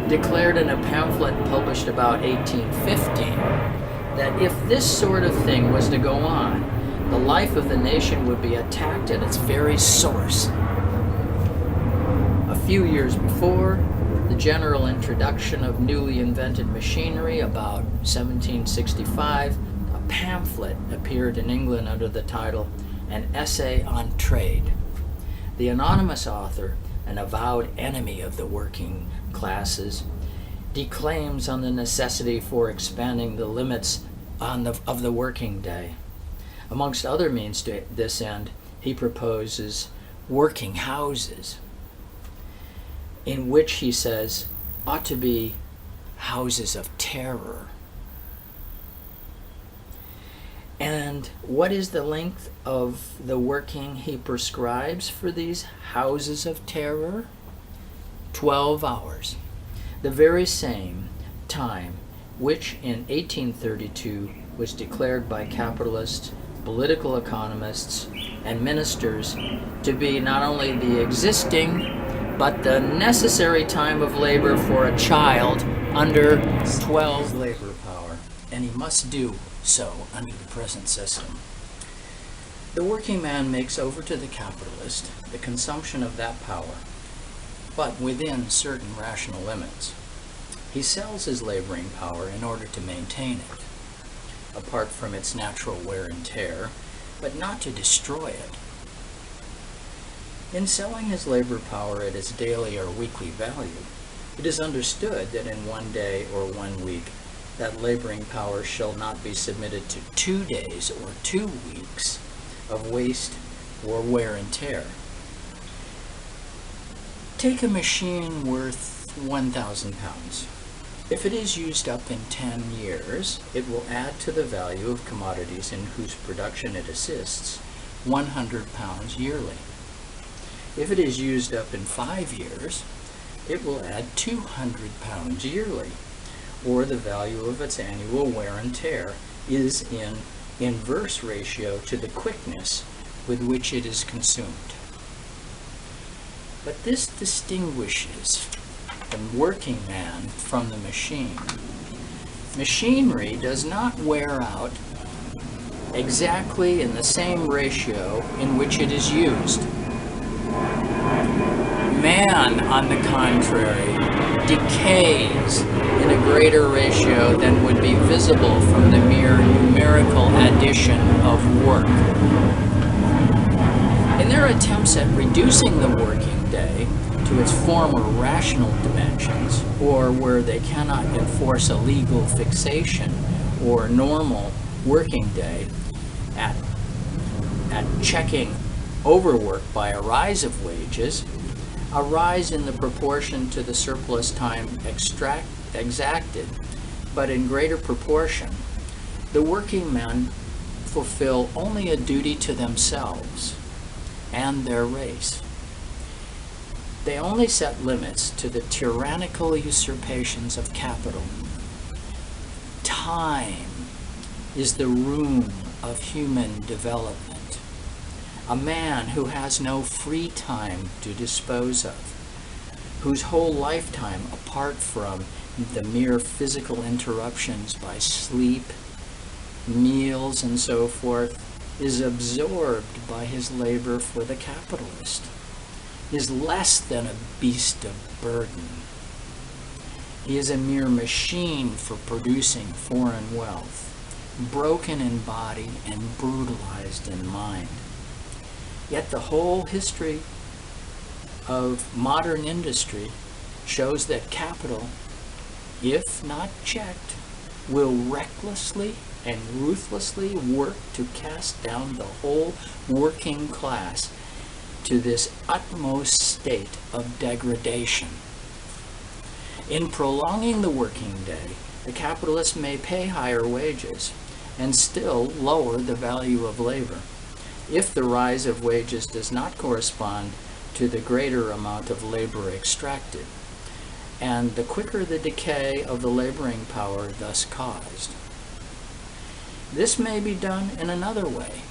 declared in a pamphlet published about 1815 that if this sort of thing was to go on, the life of the nation would be attacked at its very source. A few years before, the general introduction of newly invented machinery, about 1765, a pamphlet appeared in England under the title An Essay on Trade. The anonymous author, an avowed enemy of the working classes, declaims on the necessity for expanding the limits of the working day. Amongst other means to this end, he proposes working houses, in which he says ought to be houses of terror. And what is the length of the working he prescribes for these houses of terror? 12 hours. The very same time which in 1832 was declared by capitalists, political economists, and ministers to be not only the existing but the necessary time of labor for a child under 12 labor power, and he must do so under the present system. The working man makes over to the capitalist the consumption of that power, but within certain rational limits. He sells his laboring power in order to maintain it, apart from its natural wear and tear, but not to destroy it. In selling his labor power at its daily or weekly value, it is understood that in 1 day or 1 week, that laboring power shall not be submitted to 2 days or 2 weeks of waste or wear and tear. Take a machine worth 1,000 pounds. If it is used up in 10 years, it will add to the value of commodities in whose production it assists 100 pounds yearly. If it is used up in 5 years, it will add 200 pounds yearly, or the value of its annual wear and tear is in inverse ratio to the quickness with which it is consumed. But this distinguishes the working man from the machine. Machinery does not wear out exactly in the same ratio in which it is used. Man, on the contrary, decays in a greater ratio than would be visible from the mere numerical addition of work. In their attempts at reducing the working day to its former rational dimensions, or where they cannot enforce a legal fixation or normal working day, at checking overwork by a rise of wages, a rise in the proportion to the surplus time exacted, but in greater proportion, the working men fulfill only a duty to themselves and their race. They only set limits to the tyrannical usurpations of capital. Time is the room of human development. A man who has no free time to dispose of, whose whole lifetime, apart from the mere physical interruptions by sleep, meals, and so forth, is absorbed by his labor for the capitalist, is less than a beast of burden. He is a mere machine for producing foreign wealth, broken in body and brutalized in mind. Yet the whole history of modern industry shows that capital, if not checked, will recklessly and ruthlessly work to cast down the whole working class to this utmost state of degradation. In prolonging the working day, the capitalist may pay higher wages and still lower the value of labor, if the rise of wages does not correspond to the greater amount of labor extracted, and the quicker the decay of the laboring power thus caused. This may be done in another way.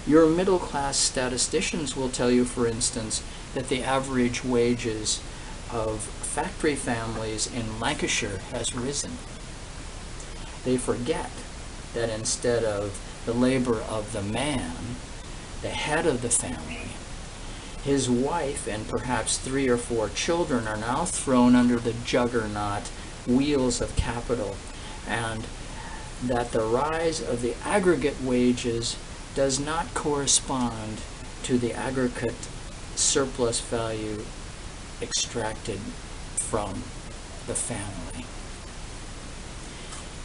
Your middle-class statisticians will tell you, for instance, that the average wages of factory families in Lancashire has risen. They forget that instead of the labor of the man, the head of the family, his wife and perhaps 3 or 4 children are now thrown under the juggernaut wheels of capital, and that the rise of the aggregate wages does not correspond to the aggregate surplus value extracted from the family.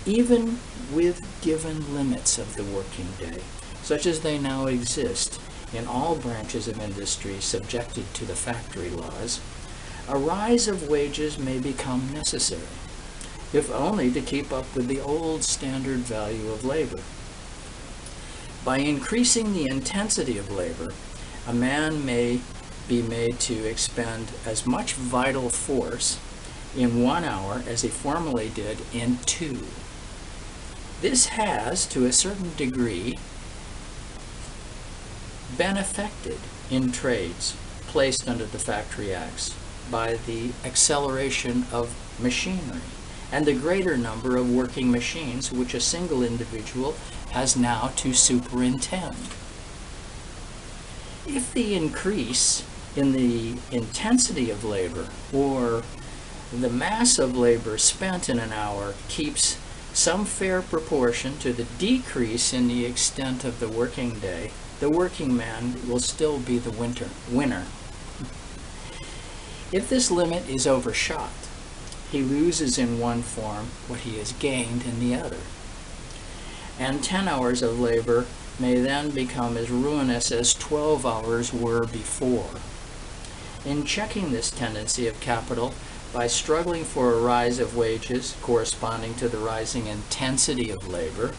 Even with given limits of the working day, such as they now exist in all branches of industry subjected to the factory laws, a rise of wages may become necessary, if only to keep up with the old standard value of labor. By increasing the intensity of labor, a man may be made to expend as much vital force in 1 hour as he formerly did in 2. This has, to a certain degree, been effected in trades placed under the Factory Acts by the acceleration of machinery and the greater number of working machines which a single individual has now to superintend. If the increase in the intensity of labor or the mass of labor spent in an hour keeps some fair proportion to the decrease in the extent of the working day, the working man will still be the winner. If this limit is overshot, he loses in one form what he has gained in the other. And 10 hours of labor may then become as ruinous as 12 hours were before. In checking this tendency of capital, by struggling for a rise of wages corresponding to the rising intensity of labor,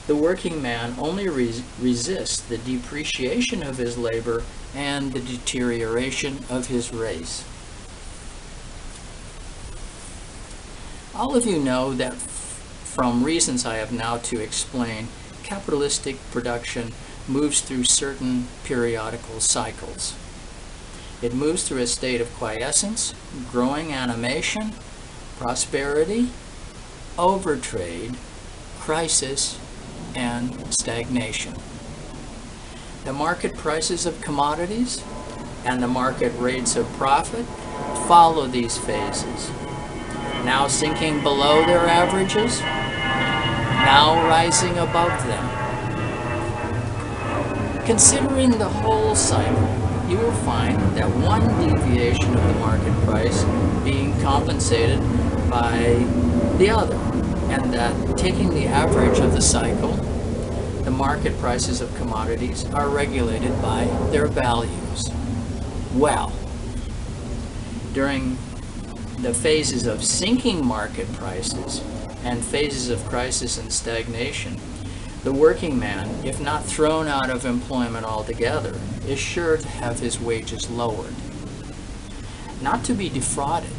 the working man only resists the depreciation of his labor and the deterioration of his race. All of you know that from reasons I have now to explain, capitalistic production moves through certain periodical cycles. It moves through a state of quiescence, growing animation, prosperity, overtrade, crisis, and stagnation. The market prices of commodities and the market rates of profit follow these phases, now sinking below their averages, now rising above them. Considering the whole cycle, you will find that one deviation of the market price being compensated by the other, and that taking the average of the cycle, the market prices of commodities are regulated by their values. Well, during the phases of sinking market prices and phases of crisis and stagnation, the working man, if not thrown out of employment altogether, is sure to have his wages lowered. Not to be defrauded,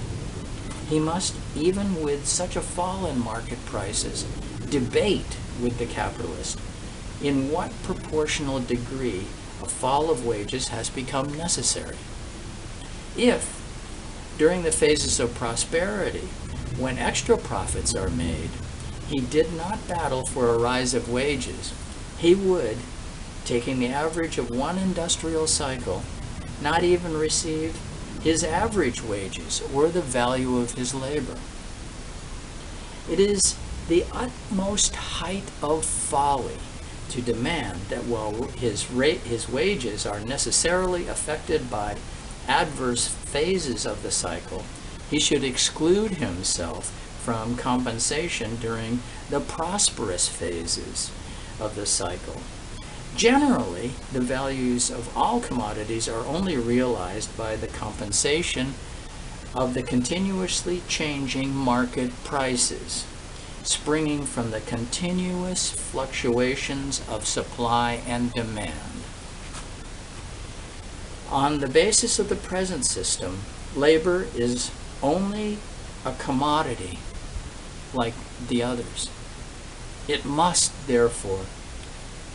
he must, even with such a fall in market prices, debate with the capitalist in what proportional degree a fall of wages has become necessary. If, during the phases of prosperity, when extra profits are made, he did not battle for a rise of wages, he would, taking the average of one industrial cycle, not even receive his average wages or the value of his labor. It is the utmost height of folly to demand that while his wages are necessarily affected by adverse phases of the cycle, he should exclude himself from compensation during the prosperous phases of the cycle. Generally, the values of all commodities are only realized by the compensation of the continuously changing market prices, springing from the continuous fluctuations of supply and demand. On the basis of the present system, labor is only a commodity like the others. It must, therefore,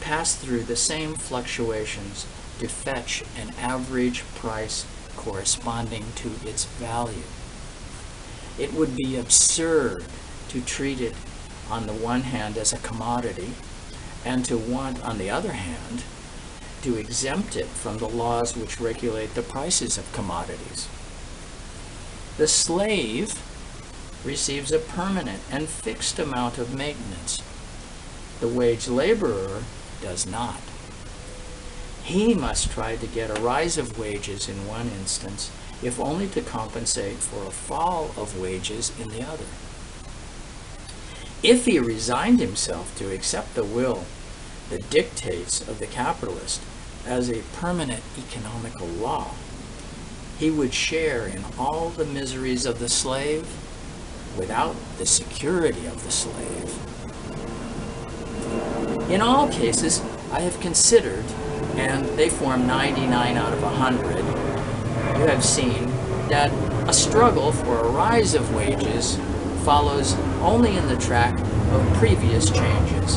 pass through the same fluctuations to fetch an average price corresponding to its value. It would be absurd to treat it on the one hand as a commodity, and to want, on the other hand, to exempt it from the laws which regulate the prices of commodities. The slave receives a permanent and fixed amount of maintenance. The wage laborer does not. He must try to get a rise of wages in one instance, if only to compensate for a fall of wages in the other. If he resigned himself to accept the will, the dictates of the capitalist, as a permanent economical law, he would share in all the miseries of the slave without the security of the slave. In all cases, I have considered, and they form 99 out of 100, you have seen that a struggle for a rise of wages follows only in the track of previous changes,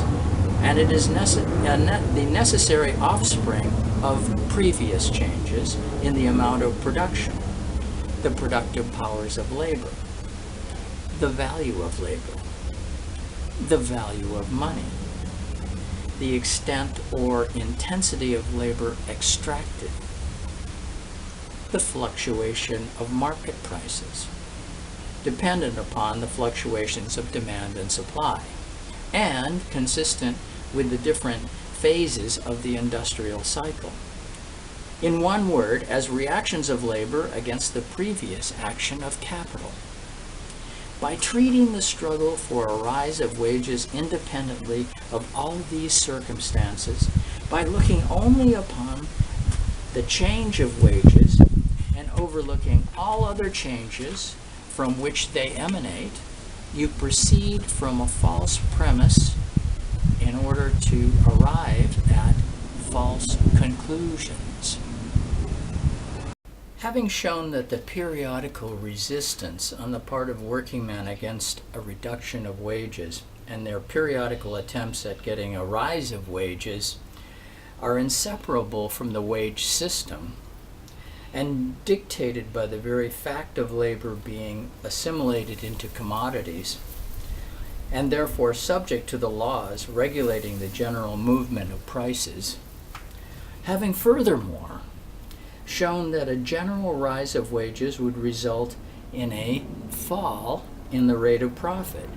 and it is the necessary offspring of previous changes in the amount of production, the productive powers of labor, the value of labor, the value of money, the extent or intensity of labor extracted, the fluctuation of market prices, dependent upon the fluctuations of demand and supply, and consistent with the different phases of the industrial cycle. In one word, as reactions of labor against the previous action of capital. By treating the struggle for a rise of wages independently of all these circumstances, by looking only upon the change of wages and overlooking all other changes from which they emanate, you proceed from a false premise in order to arrive at false conclusions. Having shown that the periodical resistance on the part of working men against a reduction of wages and their periodical attempts at getting a rise of wages are inseparable from the wage system and dictated by the very fact of labor being assimilated into commodities, and therefore subject to the laws regulating the general movement of prices, having furthermore shown that a general rise of wages would result in a fall in the rate of profit,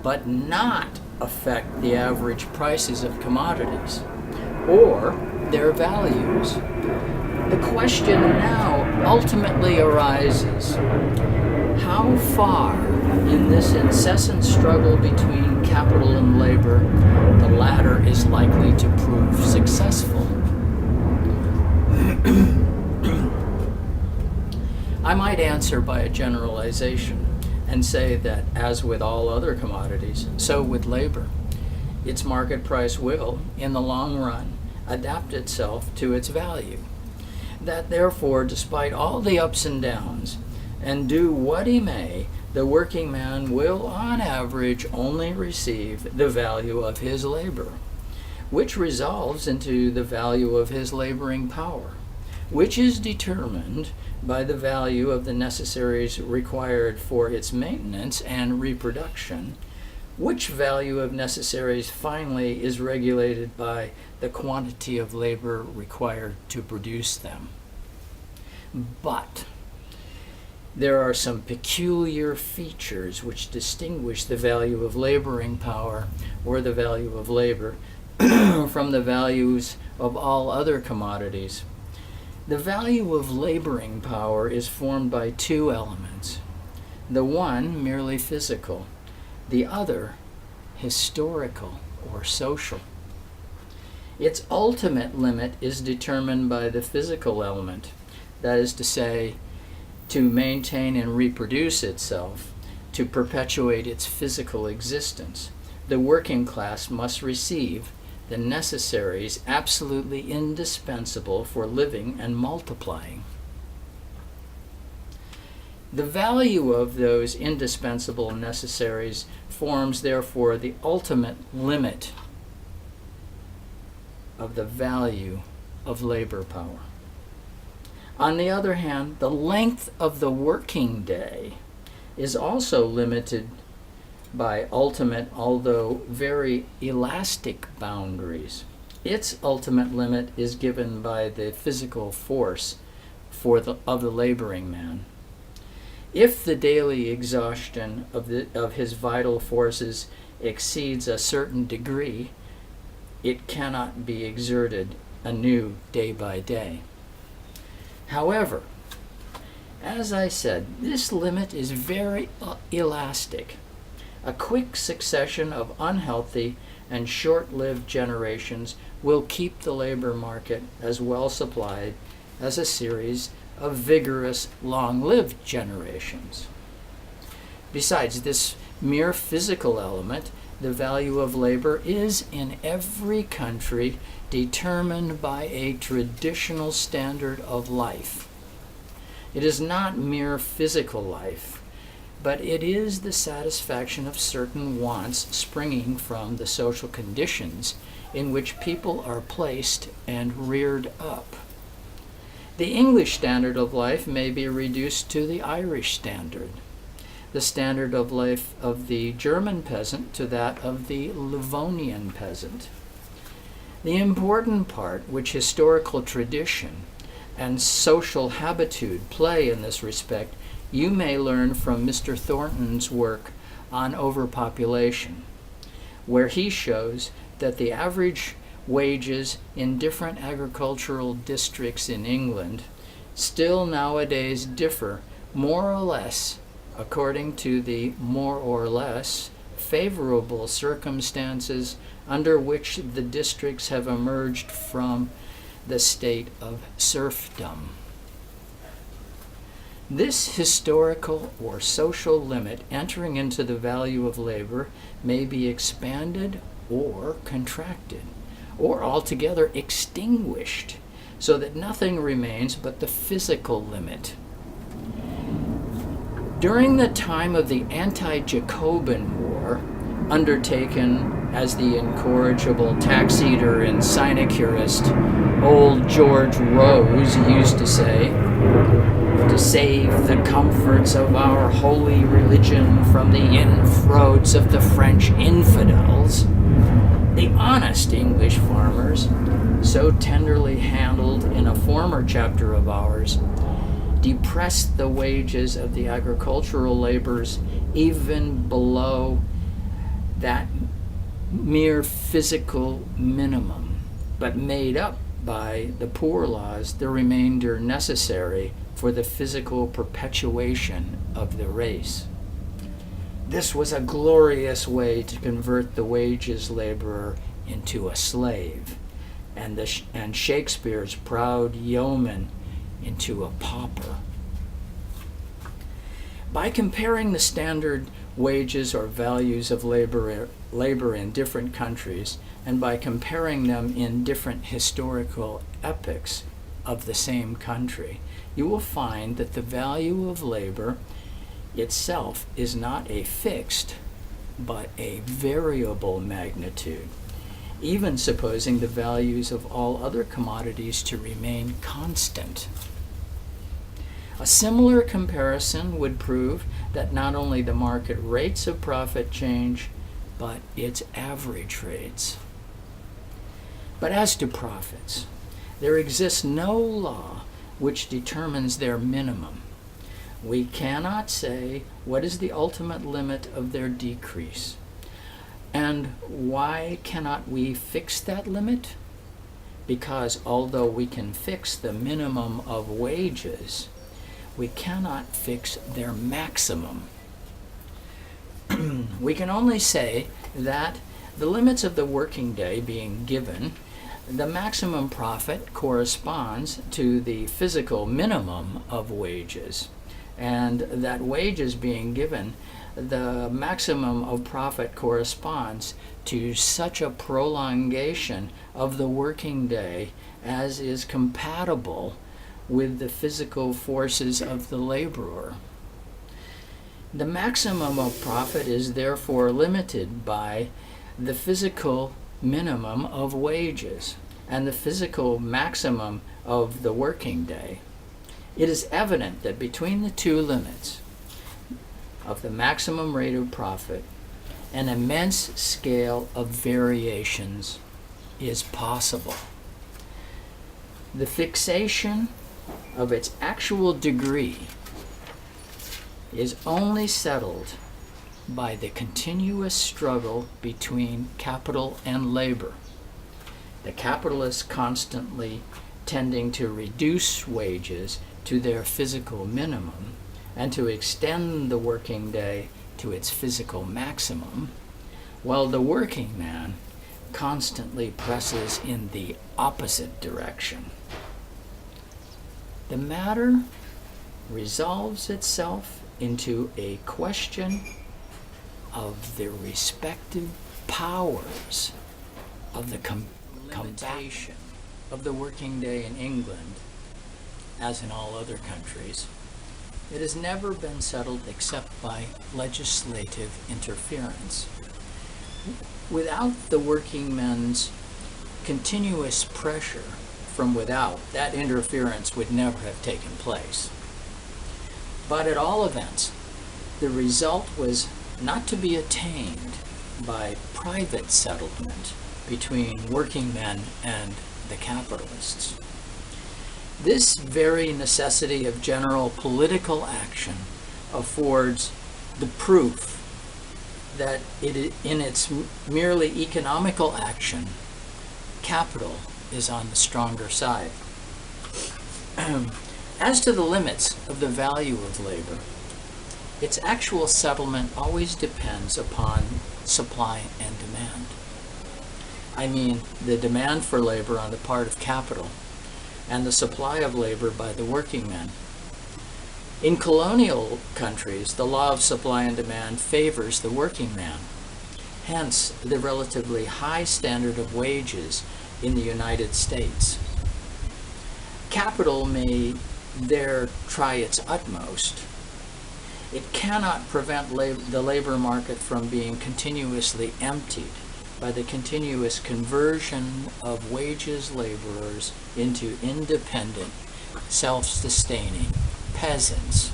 but not affect the average prices of commodities or their values, the question now ultimately arises: how far in this incessant struggle between capital and labor the latter is likely to prove successful? I might answer by a generalization and say that, as with all other commodities, so with labor, its market price will, in the long run, adapt itself to its value. That therefore, despite all the ups and downs, and do what he may, the working man will, on average, only receive the value of his labor, which resolves into the value of his laboring power, which is determined by the value of the necessaries required for its maintenance and reproduction, which value of necessaries finally is regulated by the quantity of labor required to produce them. But there are some peculiar features which distinguish the value of laboring power, or the value of labor, from the values of all other commodities. The value of laboring power is formed by two elements, the one merely physical, the other historical or social. Its ultimate limit is determined by the physical element, that is to say, to maintain and reproduce itself, to perpetuate its physical existence. The working class must receive the necessaries absolutely indispensable for living and multiplying. The value of those indispensable necessaries forms, therefore, the ultimate limit of the value of labor power. On the other hand, the length of the working day is also limited by ultimate, although very elastic boundaries. Its ultimate limit is given by the physical force of the laboring man. If the daily exhaustion of his vital forces exceeds a certain degree, it cannot be exerted anew day by day. However, as I said, this limit is very elastic. A quick succession of unhealthy and short-lived generations will keep the labor market as well supplied as a series of vigorous, long-lived generations. Besides this mere physical element, the value of labor is in every country determined by a traditional standard of life. It is not mere physical life, but it is the satisfaction of certain wants springing from the social conditions in which people are placed and reared up. The English standard of life may be reduced to the Irish standard, the standard of life of the German peasant to that of the Livonian peasant. The important part which historical tradition and social habitude play in this respect you may learn from Mr. Thornton's work on overpopulation, where he shows that the average wages in different agricultural districts in England still nowadays differ more or less according to the more or less favorable circumstances under which the districts have emerged from the state of serfdom. This historical or social limit entering into the value of labor may be expanded or contracted, or altogether extinguished, so that nothing remains but the physical limit. During the time of the anti-Jacobin War, undertaken as the incorrigible tax-eater and sinecurist old George Rose used to say, to save the comforts of our holy religion from the inroads of the French infidels, the honest English farmers, so tenderly handled in a former chapter of ours, depressed the wages of the agricultural laborers even below that mere physical minimum, but made up by the poor laws the remainder necessary for the physical perpetuation of the race. This was a glorious way to convert the wages laborer into a slave, and Shakespeare's proud yeoman into a pauper. By comparing the standard wages or values of labor in different countries, and by comparing them in different historical epochs of the same country, you will find that the value of labor itself is not a fixed, but a variable magnitude, even supposing the values of all other commodities to remain constant. A similar comparison would prove that not only the market rates of profit change, but its average rates. But as to profits, there exists no law which determines their minimum. We cannot say what is the ultimate limit of their decrease. And why cannot we fix that limit? Because although we can fix the minimum of wages, we cannot fix their maximum. We can only say that the limits of the working day being given, the maximum profit corresponds to the physical minimum of wages, and that wages being given, the maximum of profit corresponds to such a prolongation of the working day as is compatible with the physical forces of the laborer. The maximum of profit is therefore limited by the physical minimum of wages and the physical maximum of the working day. It is evident that between the two limits of the maximum rate of profit, an immense scale of variations is possible. The fixation of its actual degree is only settled by the continuous struggle between capital and labor. The capitalist constantly tending to reduce wages to their physical minimum and to extend the working day to its physical maximum, while the working man constantly presses in the opposite direction. The matter resolves itself into a question of the respective powers of the combination of the working day in England, as in all other countries. It has never been settled except by legislative interference. Without the working men's continuous pressure from without, that interference would never have taken place. But at all events, the result was not to be attained by private settlement between working men and the capitalists. This very necessity of general political action affords the proof that in its merely economical action, capital is on the stronger side. As to the limits of the value of labor, its actual settlement always depends upon supply and demand. I mean, the demand for labor on the part of capital and the supply of labor by the working men. In colonial countries, the law of supply and demand favors the working man. Hence, the relatively high standard of wages in the United States. Capital may there try its utmost. It cannot prevent the labor market from being continuously emptied by the continuous conversion of wages laborers into independent, self-sustaining peasants.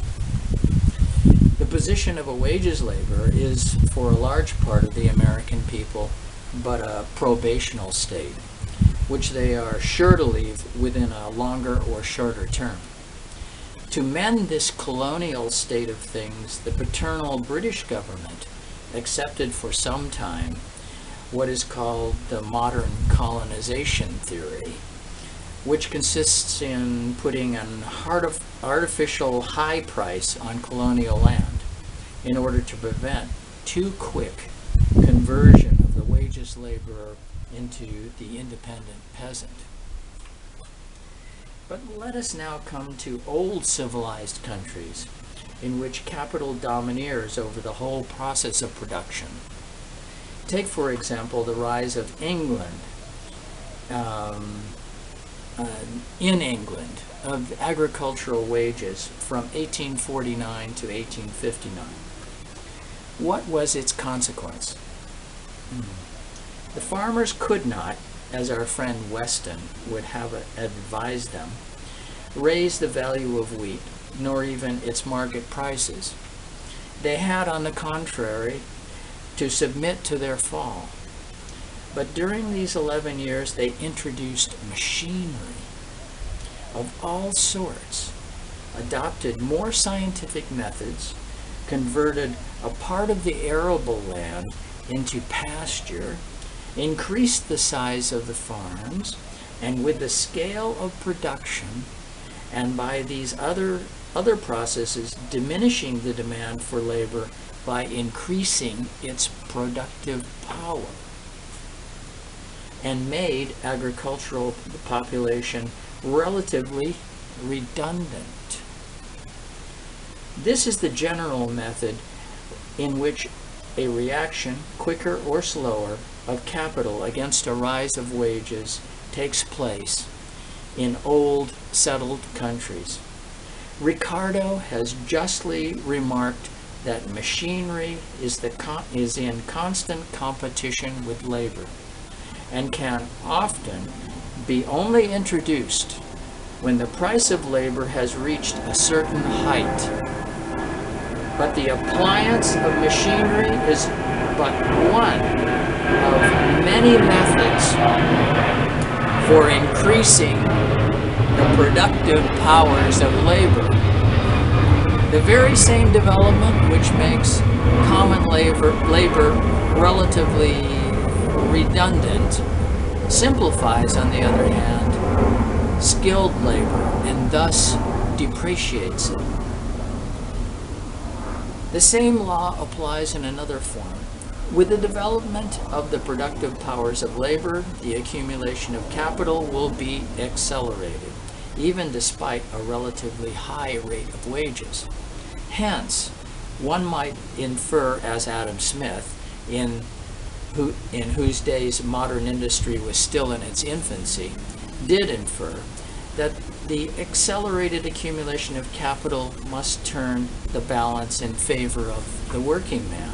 The position of a wages laborer is, for a large part of the American people, but a probational state, which they are sure to leave within a longer or shorter term. To mend this colonial state of things, the paternal British government accepted for some time what is called the modern colonization theory, which consists in putting an artificial high price on colonial land in order to prevent too quick conversion of the wages laborer into the independent peasant. But let us now come to old civilized countries in which capital domineers over the whole process of production. Take, for example, the rise of England, in England, of agricultural wages from 1849 to 1859. What was its consequence? The farmers could not, as our friend Weston would have advised them, raise the value of wheat, nor even its market prices. They had, on the contrary, to submit to their fall. But during these 11 years, they introduced machinery of all sorts, adopted more scientific methods, converted a part of the arable land into pasture, increased the size of the farms, and with the scale of production, and by these other processes, diminishing the demand for labor by increasing its productive power, and made agricultural population relatively redundant. This is the general method in which a reaction, quicker or slower, of capital against a rise of wages takes place in old settled countries. Ricardo has justly remarked that machinery is in constant competition with labor and can often be only introduced when the price of labor has reached a certain height. But the appliance of machinery is but one of many methods for increasing the productive powers of labor. The very same development which makes common labor relatively redundant simplifies, on the other hand, skilled labor and thus depreciates it. The same law applies in another form. With the development of the productive powers of labor, the accumulation of capital will be accelerated, even despite a relatively high rate of wages. Hence, one might infer, as Adam Smith, in whose days modern industry was still in its infancy, did infer, that the accelerated accumulation of capital must turn the balance in favor of the working man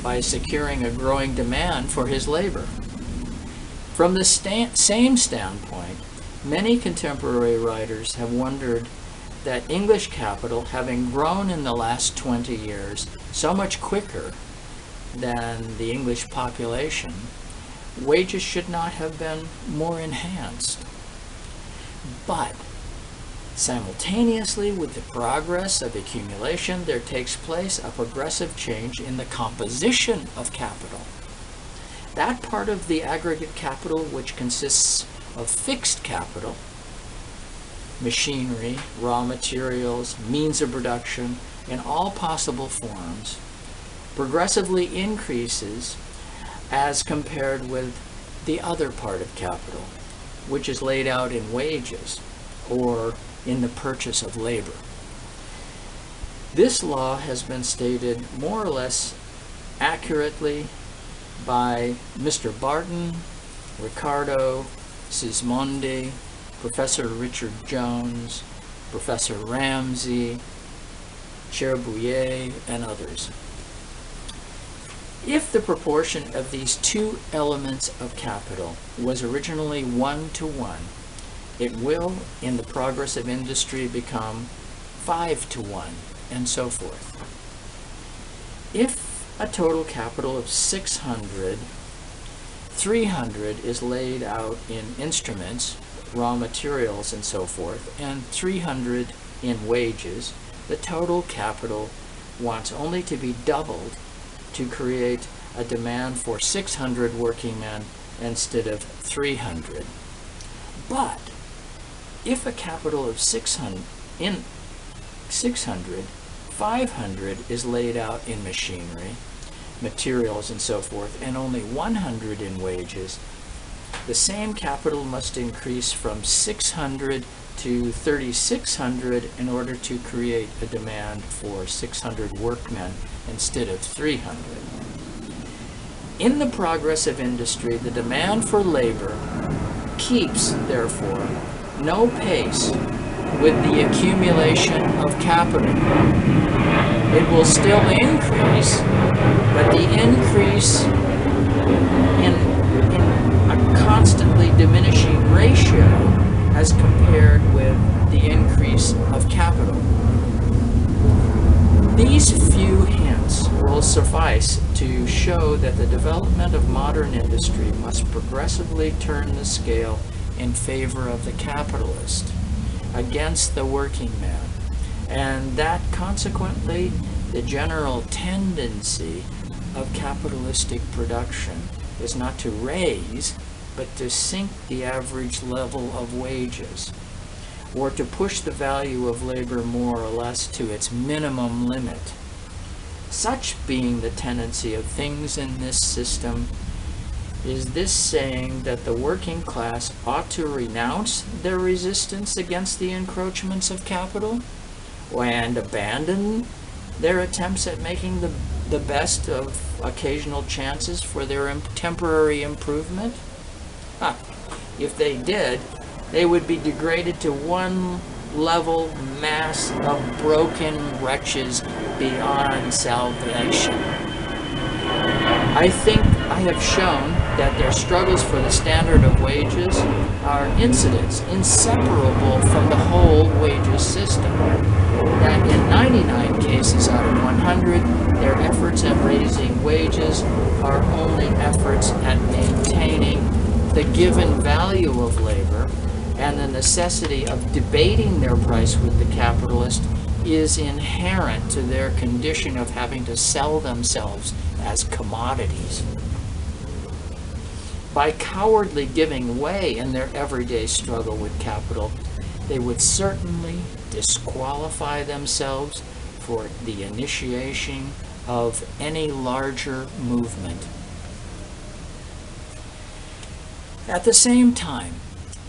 by securing a growing demand for his labor. From the same standpoint, many contemporary writers have wondered that English capital, having grown in the last 20 years so much quicker than the English population, wages should not have been more enhanced. But simultaneously with the progress of accumulation, there takes place a progressive change in the composition of capital. That part of the aggregate capital which consists of fixed capital, machinery, raw materials, means of production, in all possible forms, progressively increases as compared with the other part of capital, which is laid out in wages or in the purchase of labor. This law has been stated more or less accurately by Mr. Barton, Ricardo, Sismondi, Professor Richard Jones, Professor Ramsey, Cherbulier, and others. If the proportion of these two elements of capital was originally 1:1, it will, in the progress of industry, become 5:1, and so forth. If a total capital of 600, 300 is laid out in instruments, raw materials, and so forth, and 300 in wages, the total capital wants only to be doubled to create a demand for 600 working men instead of 300. But if a capital of 600, 500 is laid out in machinery, materials, and so forth, and only 100 in wages, the same capital must increase from 600 to 3,600 in order to create a demand for 600 workmen instead of 300. In the progress of industry, the demand for labor keeps, therefore, no pace with the accumulation of capital. It will still increase, but the increase in a constantly diminishing ratio as compared with the increase of capital. These few hints will suffice to show that the development of modern industry must progressively turn the scale in favor of the capitalist against the working man, and that consequently the general tendency of capitalistic production is not to raise but to sink the average level of wages, or to push the value of labor more or less to its minimum limit. Such being the tendency of things in this system, is this saying that the working class ought to renounce their resistance against the encroachments of capital and abandon their attempts at making the best of occasional chances for their temporary improvement? If they did, they would be degraded to one level mass of broken wretches beyond salvation. I think I have shown that their struggles for the standard of wages are incidents inseparable from the whole wages system. That in 99 cases out of 100, their efforts at raising wages are only efforts at maintaining the given value of labor, and the necessity of debating their price with the capitalist is inherent to their condition of having to sell themselves as commodities. By cowardly giving way in their everyday struggle with capital, they would certainly disqualify themselves for the initiation of any larger movement. At the same time,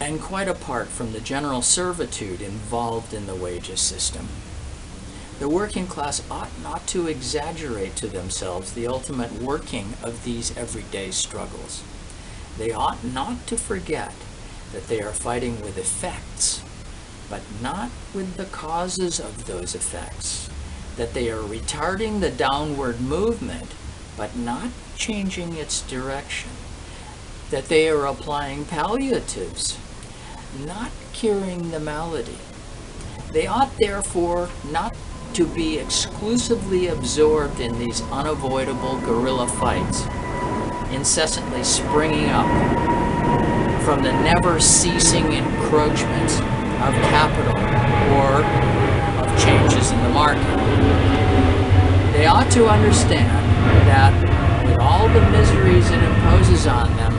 and quite apart from the general servitude involved in the wages system, the working class ought not to exaggerate to themselves the ultimate working of these everyday struggles. They ought not to forget that they are fighting with effects, but not with the causes of those effects, that they are retarding the downward movement, but not changing its direction, that they are applying palliatives, not curing the malady. They ought therefore not to be exclusively absorbed in these unavoidable guerrilla fights, incessantly springing up from the never-ceasing encroachments of capital or of changes in the market. They ought to understand that with all the miseries it imposes on them,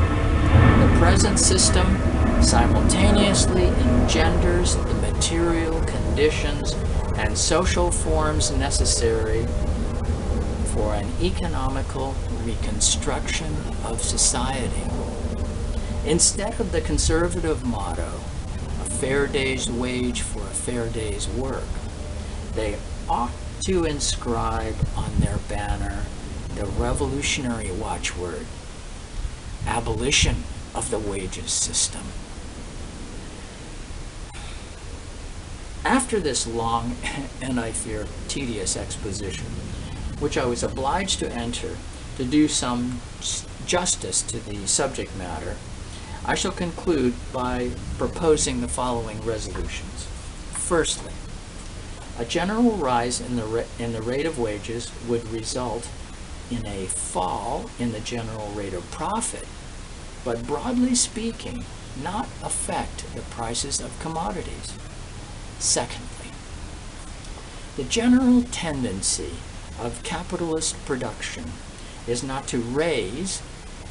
the present system simultaneously engenders the material conditions and social forms necessary for an economical reconstruction of society. Instead of the conservative motto, a fair day's wage for a fair day's work, they ought to inscribe on their banner the revolutionary watchword, abolition of the wages system. After this long and, I fear, tedious exposition, which I was obliged to enter to do some justice to the subject matter, I shall conclude by proposing the following resolutions. Firstly, a general rise in the rate of wages would result in a fall in the general rate of profit, but broadly speaking, not affect the prices of commodities. Secondly, the general tendency of capitalist production is not to raise,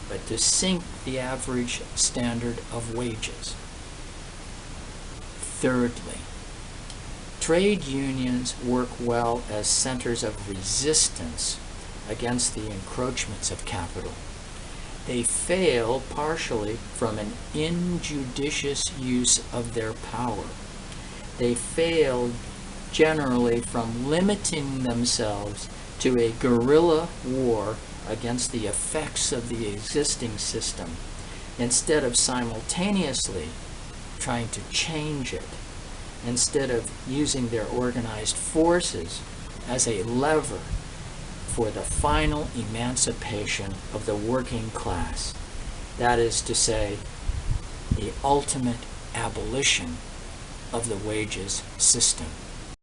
but to sink the average standard of wages. Thirdly, trade unions work well as centers of resistance against the encroachments of capital. They fail partially from an injudicious use of their power. They fail generally from limiting themselves to a guerrilla war against the effects of the existing system, instead of simultaneously trying to change it, instead of using their organized forces as a lever for the final emancipation of the working class. That is to say, the ultimate abolition of the wages system.